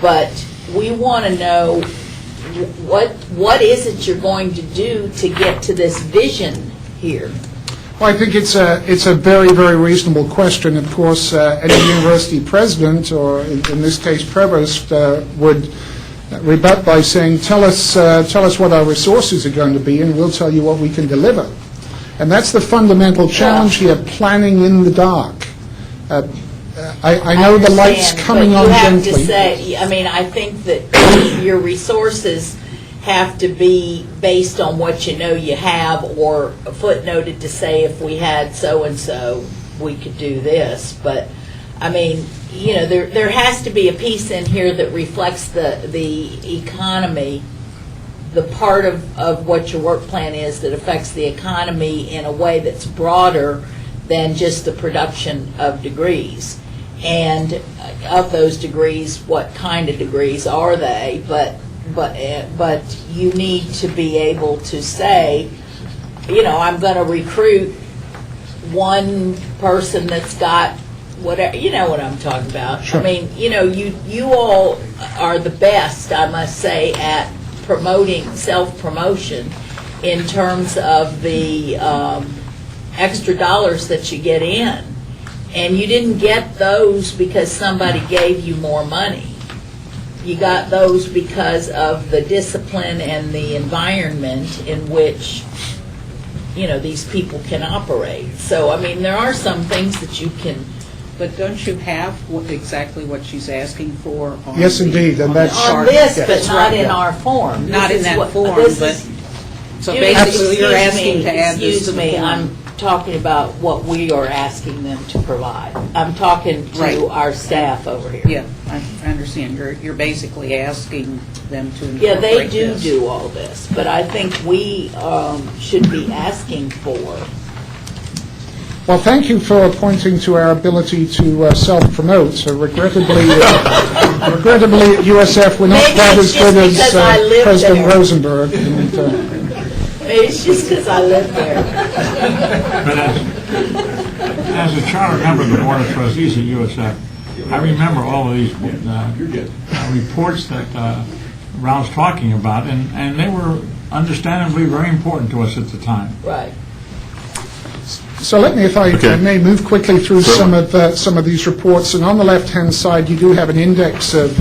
But we want to know what is it you're going to do to get to this vision here. Well, I think it's a very, very reasonable question. Of course, any university president, or in this case provost, would rebut by saying, tell us what our resources are going to be, and we'll tell you what we can deliver. And that's the fundamental challenge here, planning in the dark. I know the light's coming on gently. You have to say, I mean, I think that your resources have to be based on what you know you have, or footnoted to say if we had so-and-so, we could do this. But, I mean, you know, there has to be a piece in here that reflects the economy, the part of what your work plan is that affects the economy in a way that's broader than just the production of degrees. And of those degrees, what kind of degrees are they? But you need to be able to say, you know, I'm going to recruit one person that's got whatever, you know what I'm talking about. Sure. I mean, you know, you all are the best, I must say, at promoting self-promotion in terms of the extra dollars that you get in. And you didn't get those because somebody gave you more money. You got those because of the discipline and the environment in which, you know, these people can operate. So, I mean, there are some things that you can. But don't you have exactly what she's asking for? On Yes, indeed, and that's on this, but not in our form. Not in that form, but, so basically you're asking to add this to the Excuse me, form. I'm talking about what we are asking them to provide. I'm talking Right. to our staff over here. Yeah, I understand. You're basically asking them to incorporate Yeah, they this. do all this, but I think we should be asking for. Well, thank you for pointing to our ability to self-promote. Regrettably, at USF, we're not Maybe quite it's as good just as because I live President there. Rosenberg. And, Maybe it's just because I live there. But as a charter member of the Board of Trustees at USF, I remember all of these reports that Ralph's talking about, and they were understandably very important to us at the time. Right. So let me, if I Okay. may, move quickly through Sure. some of these reports. And on the left-hand side, you do have an index of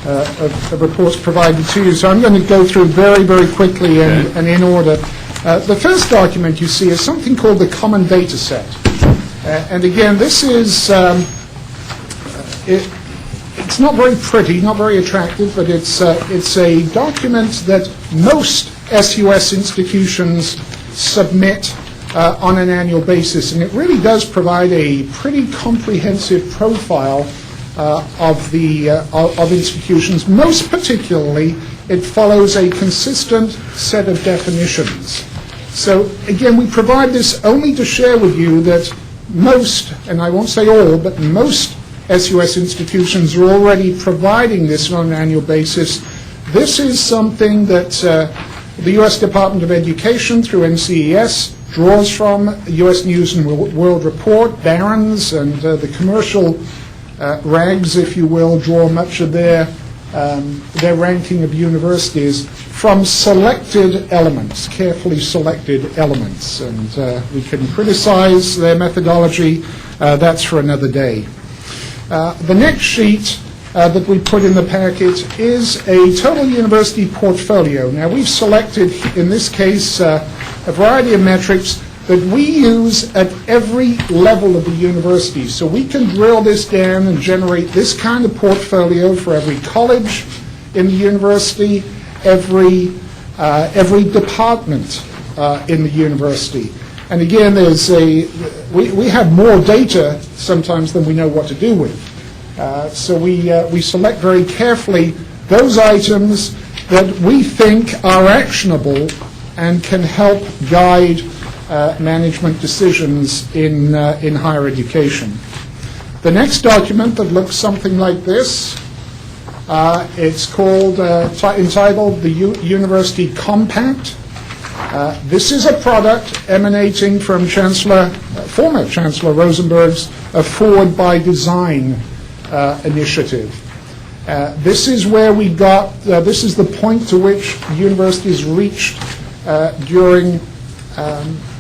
of reports provided to you. So I'm going to go through very, very quickly and in order. The first document you see is something called the Common Data Set. And again, this is, it's not very pretty, not very attractive, but it's a document that most SUS institutions submit on an annual basis, and it really does provide a pretty comprehensive profile of institutions. Most particularly, it follows a consistent set of definitions. So again, we provide this only to share with you that most, and I won't say all, but most SUS institutions are already providing this on an annual basis. This is something that the U.S. Department of Education through NCES draws from U.S. News and World Report, Barron's, and the commercial rags, if you will, draw much of their ranking of universities from selected elements, carefully selected elements. And we can criticize their methodology. That's for another day. The next sheet that we put in the packet is a total university portfolio. Now, we've selected, in this case, a variety of metrics that we use at every level of the university. So we can drill this down and generate this kind of portfolio for every college in the university, every department in the university. And again, we have more data sometimes than we know what to do with. So we select very carefully those items that we think are actionable and can help guide management decisions in higher education. The next document that looks something like this, it's called, entitled the University Compact. This is a product emanating from former Chancellor Rosenberg's Forward by Design initiative. This is where we got, this is the point to which universities reached during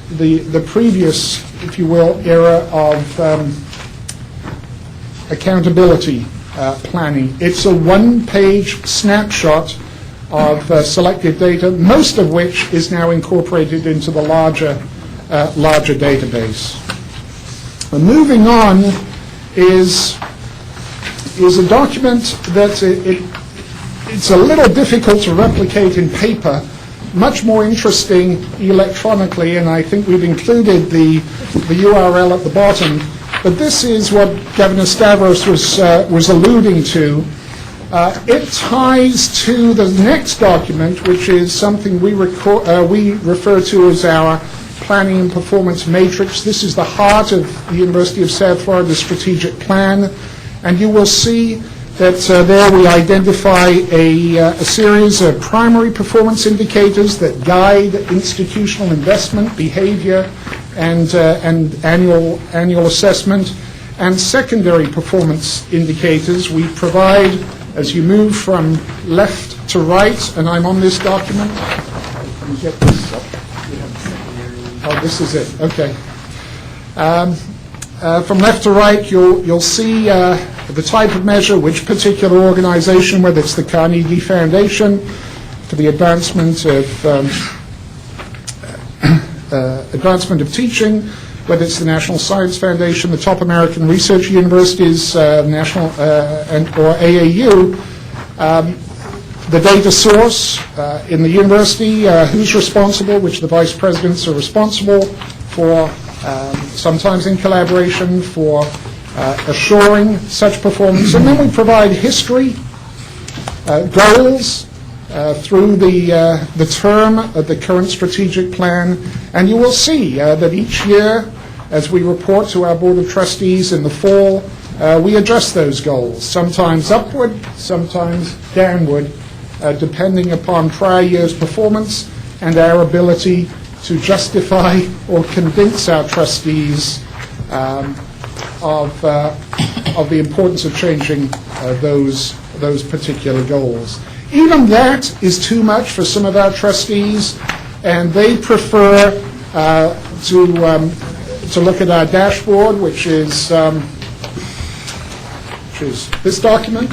the previous, if you will, era of accountability planning. It's a one-page snapshot of selected data, most of which is now incorporated into the larger database. Moving on is a document that it's a little difficult to replicate in paper, much more interesting electronically, and I think we've included the URL at the bottom. But this is what Governor Stavros was alluding to. It ties to the next document, which is something we refer to as our Planning and Performance Matrix. This is the heart of the University of South Florida Strategic Plan, and you will see that there we identify a series of primary performance indicators that guide institutional investment, behavior, and annual assessment, and secondary performance indicators. We provide, as you move from left to right, and I'm on this document. Can you get this up? Oh, this is it. Okay. From left to right, you'll see the type of measure, which particular organization, whether it's the Carnegie Foundation for the advancement of teaching, whether it's the National Science Foundation, the top American research universities, national or AAU, the data source in the university, who's responsible, which the vice presidents are responsible for, sometimes in collaboration for assuring such performance. And then we provide history, goals through the term of the current strategic plan. And you will see that each year, as we report to our Board of Trustees in the fall, we adjust those goals, sometimes upward, sometimes downward, depending upon prior year's performance and our ability to justify or convince our trustees of the importance of changing those particular goals. Even that is too much for some of our trustees, and they prefer to look at our dashboard, which is this document.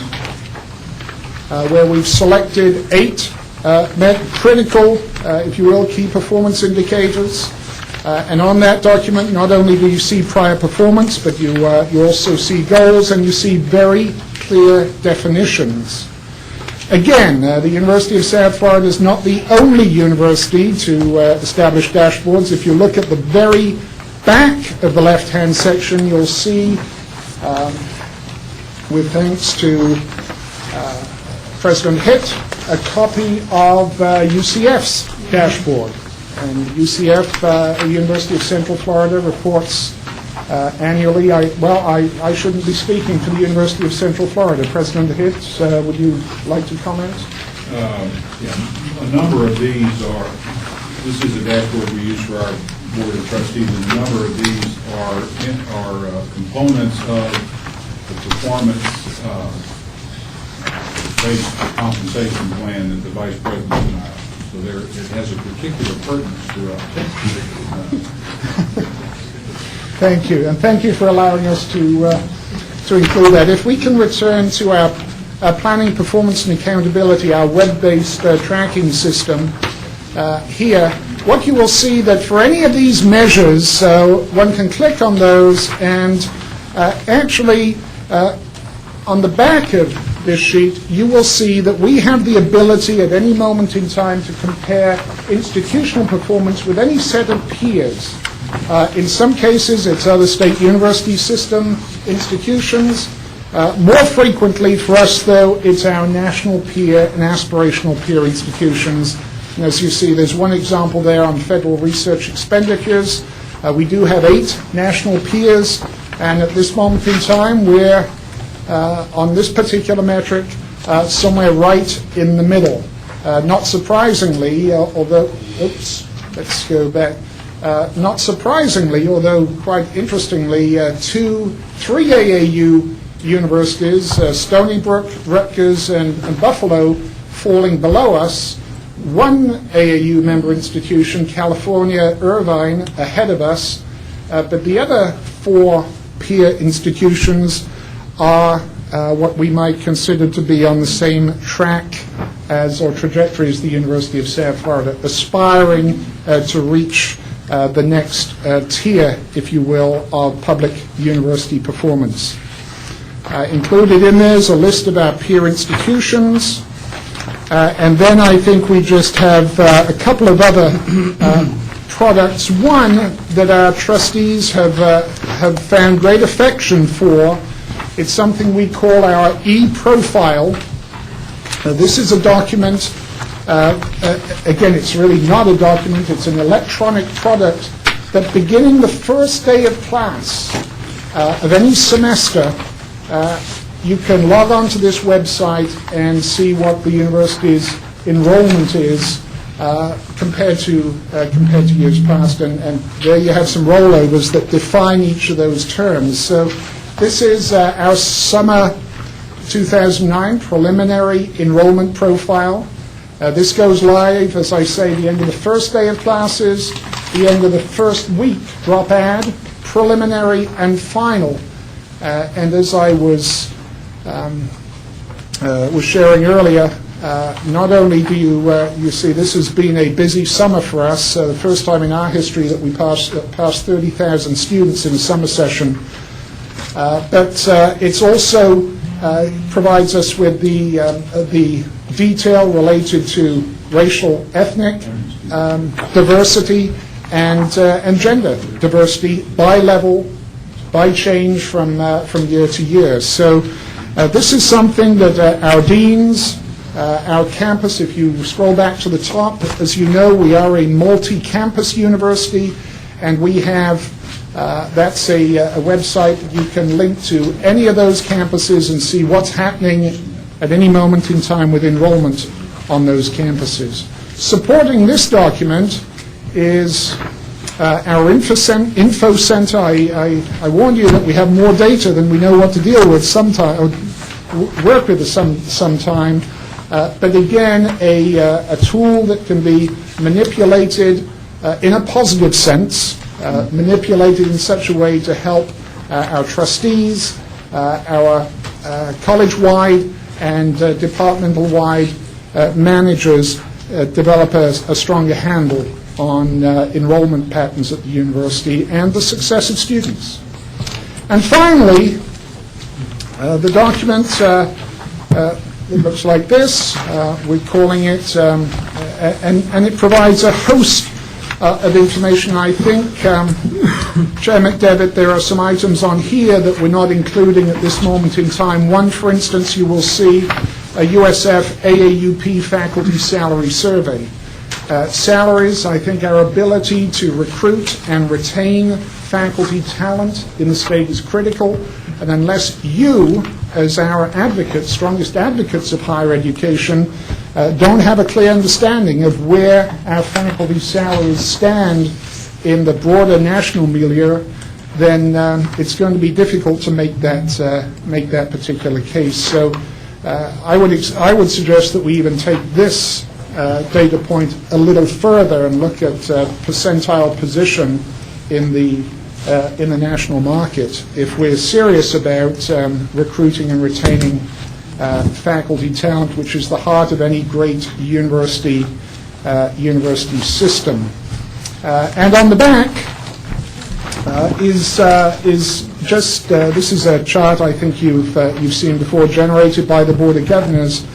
where we've selected 8 critical, if you will, key performance indicators. And on that document, not only do you see prior performance, but you also see goals and you see very clear definitions. Again, the University of South Florida is not the only university to establish dashboards. If you look at the very back of the left-hand section, you'll see, with thanks to President Hitt, a copy of UCF's dashboard. And UCF, University of Central Florida, reports annually. I shouldn't be speaking for the University of Central Florida. President Hitt, would you like to comment? A number of these are, this is a dashboard we use for our Board of Trustees, and a number of these are components of the performance-based compensation plan that the Vice President and I. So it has a particular pertinence to us. Thank you, and thank you for allowing us to include that. If we can return to our planning, performance, and accountability, our web-based tracking system here, what you will see that for any of these measures, one can click on those, and actually on the back of this sheet, you will see that we have the ability at any moment in time to compare institutional performance with any set of peers. In some cases, it's other state university system institutions. More frequently for us, though, it's our national peer and aspirational peer institutions. And as you see, there's one example there on federal research expenditures. We do have 8 national peers, and at this moment in time, we're on this particular metric somewhere right in the middle. Not surprisingly, although, let's go back. Not surprisingly, although quite interestingly, 3 AAU universities, Stony Brook, Rutgers, and Buffalo, falling below us. 1 AAU member institution, California, Irvine, ahead of us. But the other 4 peer institutions are what we might consider to be on the same track as or trajectory as the University of South Florida, aspiring to reach the next tier, if you will, of public university performance. Included in there is a list of our peer institutions, and then I think we just have a couple of other products. One that our trustees have found great affection for. It's something we call our e-profile. This is a document. Again, it's really not a document. It's an electronic product that beginning the first day of class of any semester, you can log on to this website and see what the university's enrollment is compared to years past. And there you have some rollovers that define each of those terms. So this is our summer 2009 preliminary enrollment profile. This goes live, as I say, the end of the first day of classes, the end of the first week, drop add, preliminary, and final. And as I was sharing earlier, not only do you see this has been a busy summer for us, the first time in our history that we passed 30,000 students in a summer session, but it's also provides us with the detail related to racial, ethnic diversity and gender diversity by level, by change from year to year. So this is something that our deans, our campus, if you scroll back to the top, as you know, we are a multi-campus university, and we have that's a website that you can link to any of those campuses and see what's happening at any moment in time with enrollment on those campuses. Supporting this document is our info center. I warned you that we have more data than we know what to deal with sometime, or work with sometime. But again, a tool that can be manipulated in a positive sense, manipulated in such a way to help our trustees, our college-wide and departmental-wide managers develop a stronger handle on enrollment patterns at the university and the success of students. And finally, the document, it looks like this. We're calling it, and it provides a host of information. I think, Chair McDevitt, there are some items on here that we're not including at this moment in time. One, for instance, you will see a USF AAUP faculty salary survey. Salaries, I think our ability to recruit and retain faculty talent in the state is critical, and unless you, as our advocates, strongest advocates of higher education, don't have a clear understanding of where our faculty salaries stand in the broader national milieu, then it's going to be difficult to make that particular case. So I would suggest that we even take this data point a little further and look at percentile position in the national market if we're serious about recruiting and retaining faculty talent, which is the heart of any great university system. And on the back is just this is a chart I think you've seen before, generated by the Board of Governors,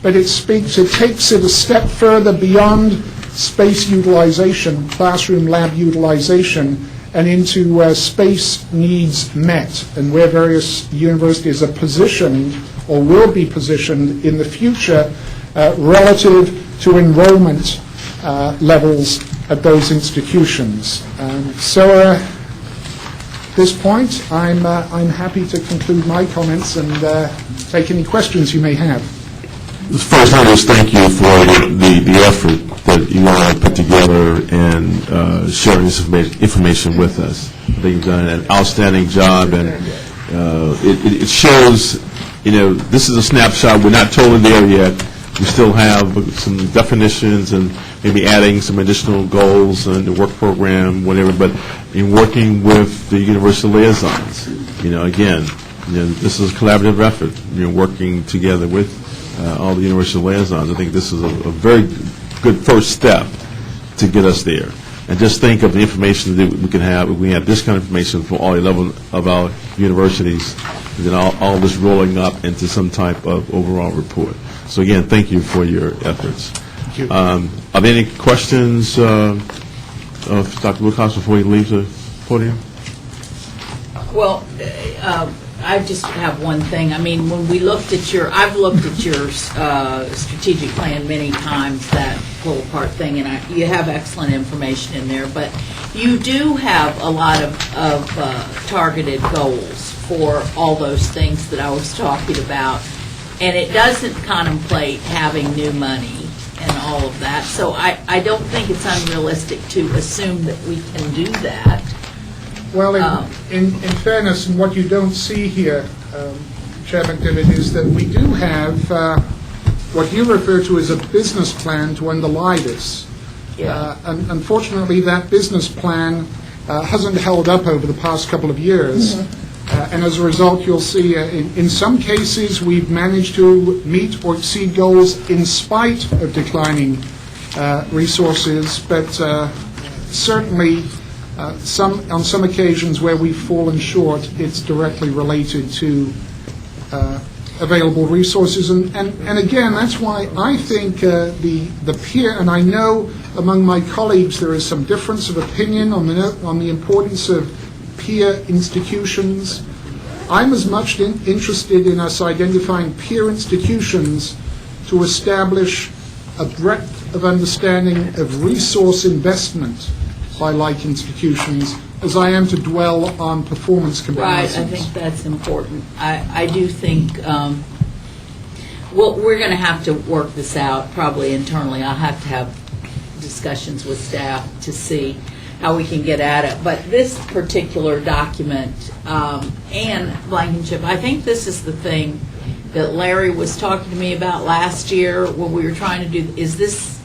but it takes it a step further beyond space utilization, classroom lab utilization, and into space needs met, and where various universities are positioned or will be positioned in the future relative to enrollment levels at those institutions. So at this point, I'm happy to conclude my comments and take any questions you may have. First, I just thank you for the effort that you all have put together and sharing this information with us. I think you've done an outstanding job, and it shows, this is a snapshot. We're not totally there yet. We still have some definitions and maybe adding some additional goals in the work program, whatever, but in working with the university liaisons, again, this is a collaborative effort, working together with all the university liaisons. I think this is a very good first step to get us there. And just think of the information that we can have if we have this kind of information from all 11 of our universities, and then all this rolling up into some type of overall report. So again, thank you for your efforts. Thank you. Are there any questions of Dr. Wilcox before we leave the podium? Well, I just have one thing. I mean, when we looked at I've looked at your strategic plan many times, that pull apart thing, and you have excellent information in there, but you do have a lot of targeted goals for all those things that I was talking about, and it doesn't contemplate having new money and all of that. So I don't think it's unrealistic to assume that we can do that. Well, in fairness, and what you don't see here, Chair McDevitt, is that we do have what you refer to as a business plan to underlie this. Yeah. And unfortunately, that business plan hasn't held up over the past couple of years. Mm-hmm. And as a result, you'll see in some cases we've managed to meet or exceed goals in spite of declining resources, but certainly on some occasions where we've fallen short, it's directly related to available resources. And again, that's why I think the peer, and I know among my colleagues there is some difference of opinion on the importance of peer institutions. I'm as much interested in us identifying peer institutions to establish a breadth of understanding of resource investment by like institutions as I am to dwell on performance comparisons. Right, I think that's important. I do think, well, we're going to have to work this out probably internally. I'll have to have discussions with staff to see how we can get at it. But this particular document and Blankenship, I think this is the thing that Larry was talking to me about last year when we were trying to do, is this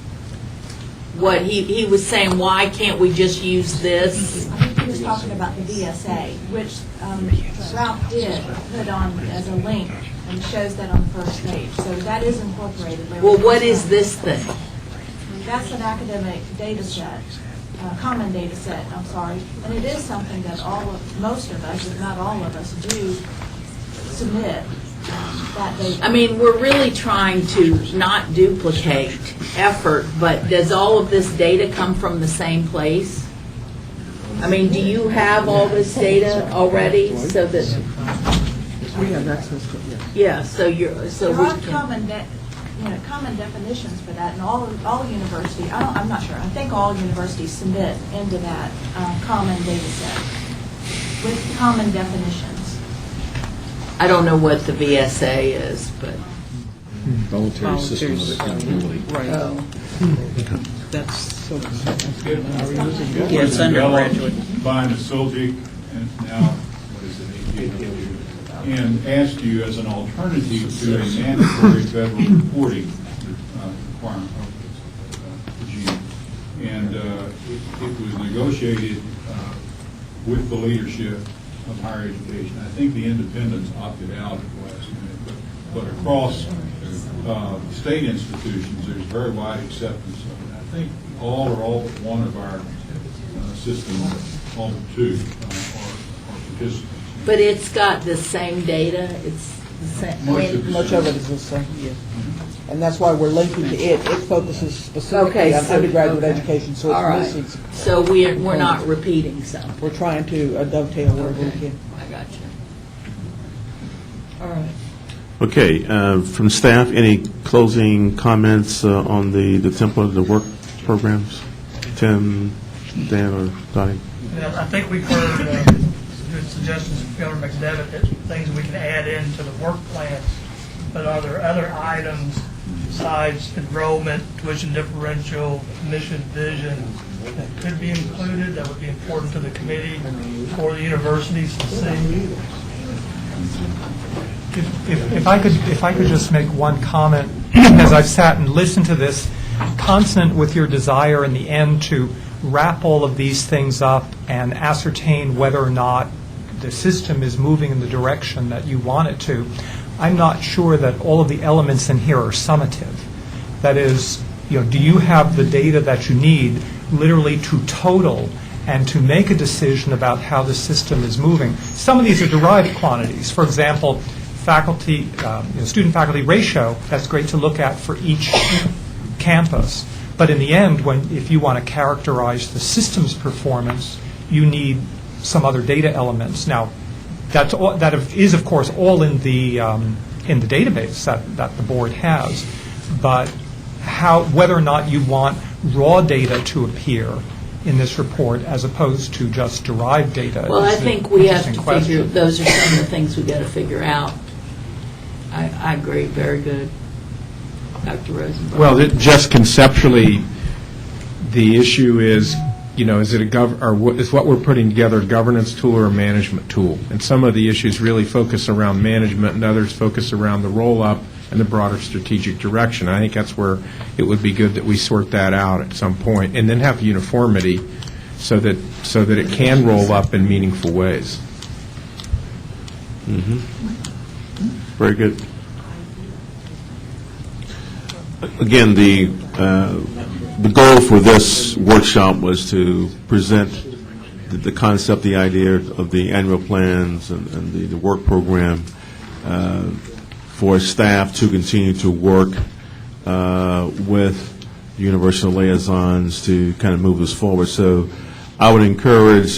what he was saying, why can't we just use this? he was talking about the VSA, which Ralph did put on as a link, and shows that on the first page. So that is incorporated. Well, what is this thing? That's an academic data set, common data set, I'm sorry. And it is something that most of us, if not all of us, do submit that data. I mean, we're really trying to not duplicate effort, but does all of this data come from the same place? I mean, do you have all this data already so that? We have access to it, yes. Yeah, so There are common definitions for that, and all universities, I'm not sure, I think all universities submit into that common data set with common definitions. I don't know what the VSA is, but. Voluntary system of accountability. Right. That's so. It was developed by Nasiltic, and now, what is it, ATW, and asked you as an alternative to a mandatory federal reporting requirement regime. And it was negotiated with the leadership of higher education. I think the independents opted out at the last minute, but across state institutions, there's very wide acceptance of it. I think all but one of our systems, all but two, are participants. But it's got the same data, it's the same. Much of it is the same, yes. And that's why we're linking to it. It focuses specifically on undergraduate education, so All right. it's missing. So we're not repeating some. We're trying to dovetail where we can. I got you. All right. Okay, from staff, any closing comments on the template of the work programs? Tim, Dan, or Donnie? Yeah, I think we've heard good suggestions from Governor McDevitt that things we can add into the work plans, but are there other items besides enrollment, tuition differential, mission, vision that could be included that would be important to the committee or the universities to see? If I could just make one comment, as I've sat and listened to this, consonant with your desire in the end to wrap all of these things up and ascertain whether or not the system is moving in the direction that you want it to, I'm not sure that all of the elements in here are summative. That is, do you have the data that you need literally to total and to make a decision about how the system is moving? Some of these are derived quantities. For example, faculty, student-faculty ratio, that's great to look at for each campus. But in the end, if you want to characterize the system's performance, you need some other data elements. Now, that is, of course, all in the database that the board has. But whether or not you want raw data to appear in this report as opposed to just derived data. Well, I think we have to figure, those are some of the things we've got to figure out. I agree, very good. Dr. Rosenberg. Well, just conceptually, the issue is, is it is what we're putting together a governance tool or a management tool? And some of the issues really focus around management, and others focus around the roll-up and the broader strategic direction. I think that's where it would be good that we sort that out at some point, and then have uniformity so that it can roll up in meaningful ways. Mm-hmm. Very good. Again, the goal for this workshop was to present the concept, the idea of the annual plans and the work program for staff to continue to work with university liaisons to kind of move this forward. So I would encourage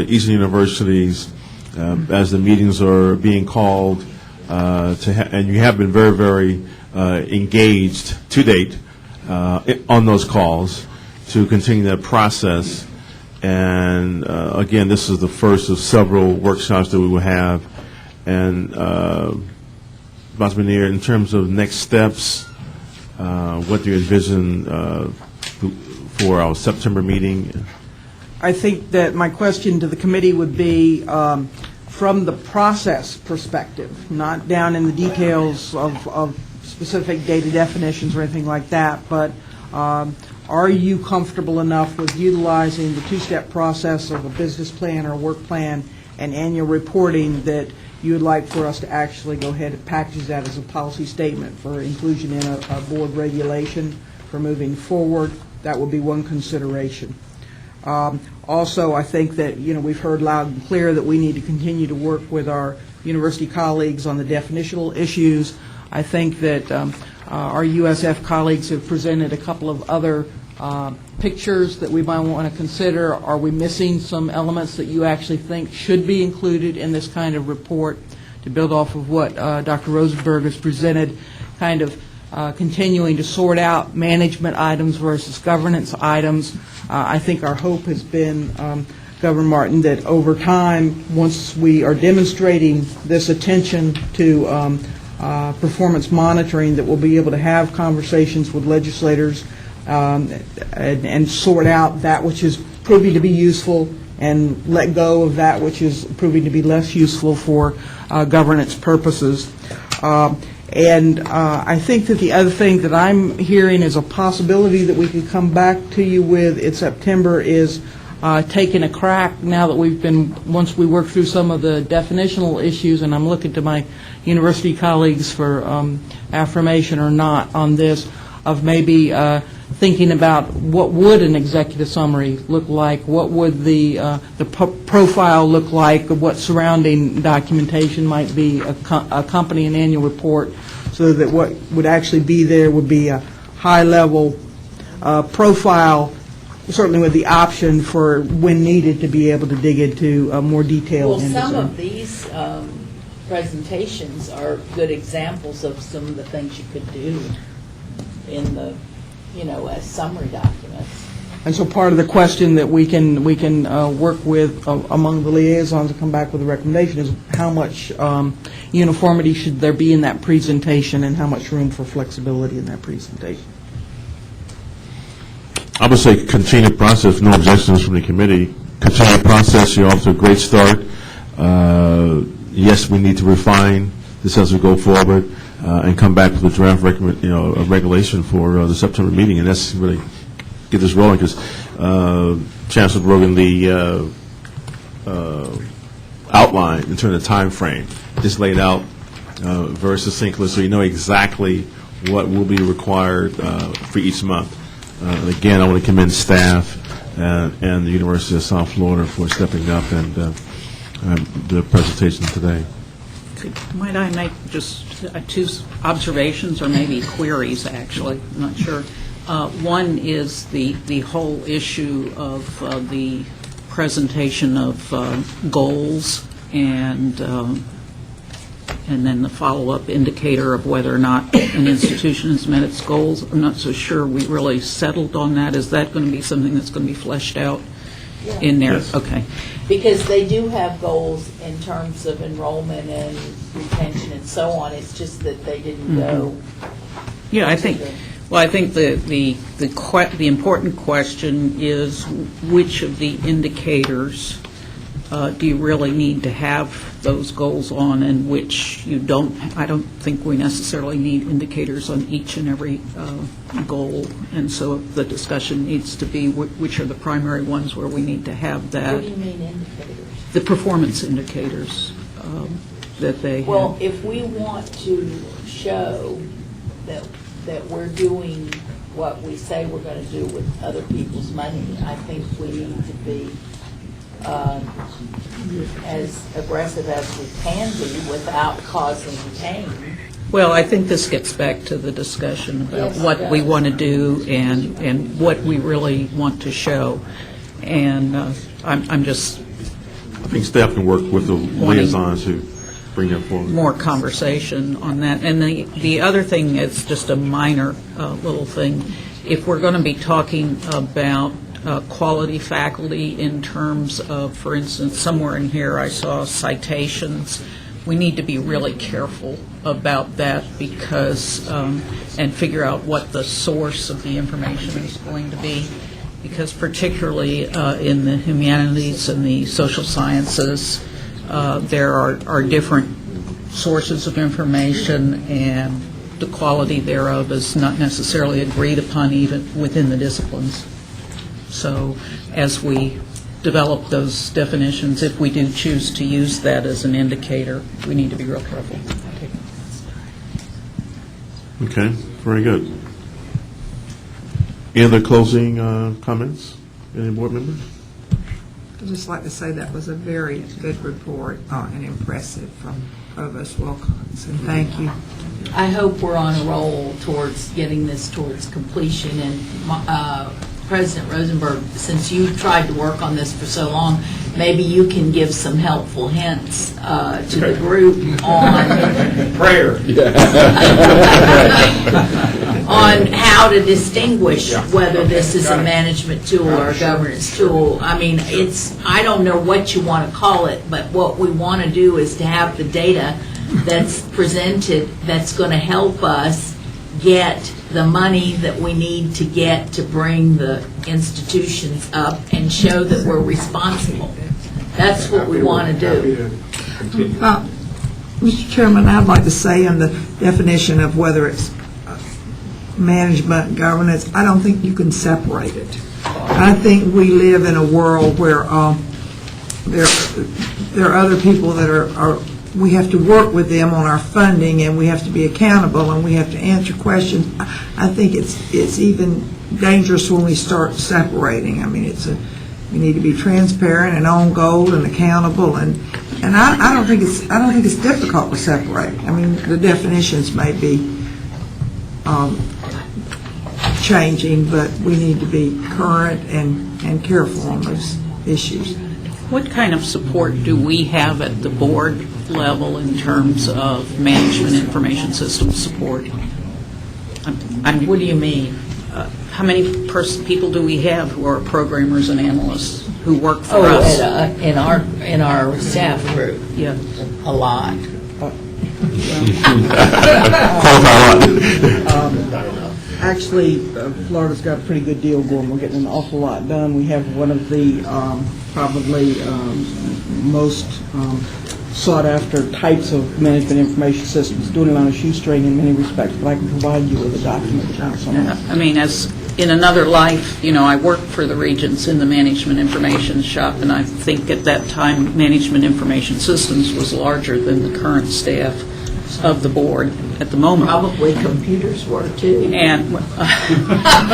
Eastern universities, as the meetings are being called, and you have been very, very engaged to date on those calls, to continue that process. And again, this is the first of several workshops that we will have. And Dr. Manier, in terms of next steps, what do you envision for our September meeting? I think that my question to the committee would be from the process perspective, not down in the details of specific data definitions or anything like that, but Are you comfortable enough with utilizing the two-step process of a business plan or a work plan and annual reporting that you would like for us to actually go ahead and package that as a policy statement for inclusion in a board regulation for moving forward? That would be one consideration. Also, I think that, we've heard loud and clear that we need to continue to work with our university colleagues on the definitional issues. I think that our USF colleagues have presented a couple of other pictures that we might want to consider. Are we missing some elements that you actually think should be included in this kind of report? To build off of what Dr. Rosenberg has presented, kind of continuing to sort out management items versus governance items. I think our hope has been, Governor Martin, that over time, once we are demonstrating this attention to performance monitoring, that we'll be able to have conversations with legislators and sort out that which is proving to be useful and let go of that which is proving to be less useful for governance purposes. And I think that the other thing that I'm hearing is a possibility that we could come back to you with in September is taking a crack now that once we work through some of the definitional issues, and I'm looking to my university colleagues for affirmation or not on this, of maybe thinking about what would an executive summary look like, what would the profile look like, of what surrounding documentation might be accompany an annual report, so that what would actually be there would be a high-level profile, certainly with the option for, when needed, to be able to dig into more detail. Well, some of these presentations are good examples of some of the things you could do in the, as summary documents. And so part of the question that we can work with among the liaisons and come back with a recommendation is how much uniformity should there be in that presentation and how much room for flexibility in that presentation. I would say continue the process, no objections from the committee. Continue the process, you're off to a great start. Yes, we need to refine this as we go forward and come back with a draft a regulation for the September meeting, and that's really get this rolling, because Chancellor Brogan, the outline in terms of time frame is laid out very succinctly, so you know exactly what will be required for each month. And again, I want to commend staff and the University of South Florida for stepping up and the presentation today. Might I make just two observations, or maybe queries, actually? I'm not sure. One is the whole issue of the presentation of goals and then the follow-up indicator of whether or not an institution has met its goals. I'm not so sure we really settled on that. Is that going to be something that's going to be fleshed out in there? Yes. Okay. Because they do have goals in terms of enrollment and retention and so on. It's just that they didn't go. Yeah, I think. Well, I think the important question is which of the indicators do you really need to have those goals on, and which you don't. I don't think we necessarily need indicators on each and every goal, and so the discussion needs to be which are the primary ones where we need to have that. What do you mean indicators? The performance indicators that they have. Well, if we want to show that we're doing what we say we're going to do with other people's money, I think we need to be as aggressive as we can be without causing pain. Well, I think this gets back to the discussion about what we want to do and what we really want to show. And I'm just... I think staff can work with the liaisons to bring that forward. More conversation on that. And the other thing is just a minor little thing. If we're going to be talking about quality faculty in terms of, for instance, somewhere in here I saw citations. We need to be really careful about that because, and figure out what the source of the information is going to be, because particularly in the humanities and the social sciences, there are different sources of information, and the quality thereof is not necessarily agreed upon even within the disciplines. So as we develop those definitions, if we do choose to use that as an indicator, we need to be real careful. Okay, very good. Any other closing comments? Any board members? I'd just like to say that was a very good report and impressive from Provost Wilcox, and thank you. I hope we're on a roll towards getting this towards completion. And President Rosenberg, since you tried to work on this for so long, maybe you can give some helpful hints to the group on Prayer. on how to distinguish whether this is a management tool or a governance tool. I mean, I don't know what you want to call it, but what we want to do is to have the data that's presented that's going to help us get the money that we need to get to bring the institutions up and show that we're responsible. That's what we want to do. Mr. Chairman, I'd like to say in the definition of whether it's management, governance, I don't think you can separate it. I think we live in a world where there are other people that are we have to work with them on our funding, and we have to be accountable, and we have to answer questions. I think it's even dangerous when we start separating. I mean, we need to be transparent and on goal and accountable, and I don't think it's difficult to separate. I mean, the definitions may be changing, but we need to be current and careful on those issues. What kind of support do we have at the board level in terms of management information system support? What do you mean? How many people do we have who are programmers and analysts who work for us? In our staff group, Yeah. a lot. Actually, Florida's got a pretty good deal going. We're getting an awful lot done. We have one of the probably most sought-after types of management information systems, doing it on a shoestring in many respects, but I can provide you with a document on that. I mean, as in another life, I worked for the Regents in the management information shop, and I think at that time, management information systems was larger than the current staff of the board at the moment. Probably computers were too. And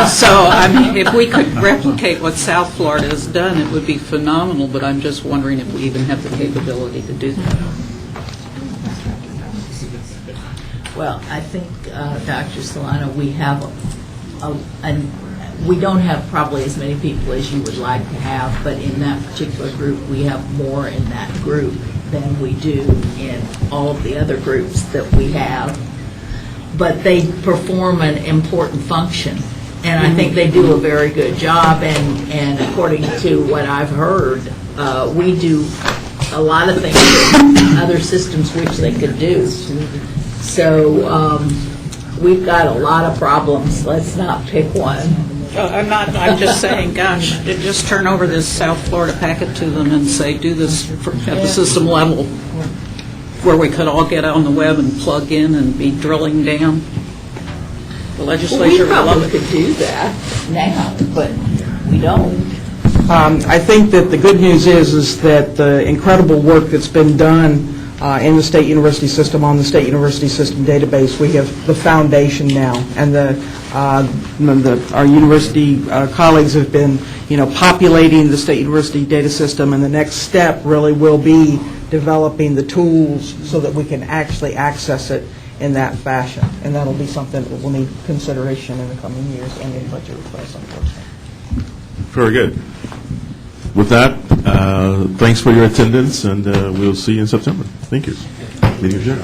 so, I mean, if we could replicate what South Florida has done, it would be phenomenal, but I'm just wondering if we even have the capability to do that. Well, I think, Dr. Solano, we have we don't have probably as many people as you would like to have, but in that particular group, we have more in that group than we do in all of the other groups that we have. But they perform an important function, and I think they do a very good job, and according to what I've heard, we do a lot of things that other systems wish they could do. So we've got a lot of problems. Let's not pick one. I'm just saying, gosh, just turn over this South Florida packet to them and say, do this at the system level, where we could all get on the web and plug in and be drilling down. The legislature We probably could do that now, but we don't. I think that the good news is that the incredible work that's been done in the state university system, on the state university system database, we have the foundation now, and our university colleagues have been, populating the state university data system, and the next step really will be developing the tools so that we can actually access it in that fashion, and that'll be something that will need consideration in the coming years and in budget requests, unfortunately. Very good. With that, thanks for your attendance, and we'll see you in September. Thank you. Meeting adjourned.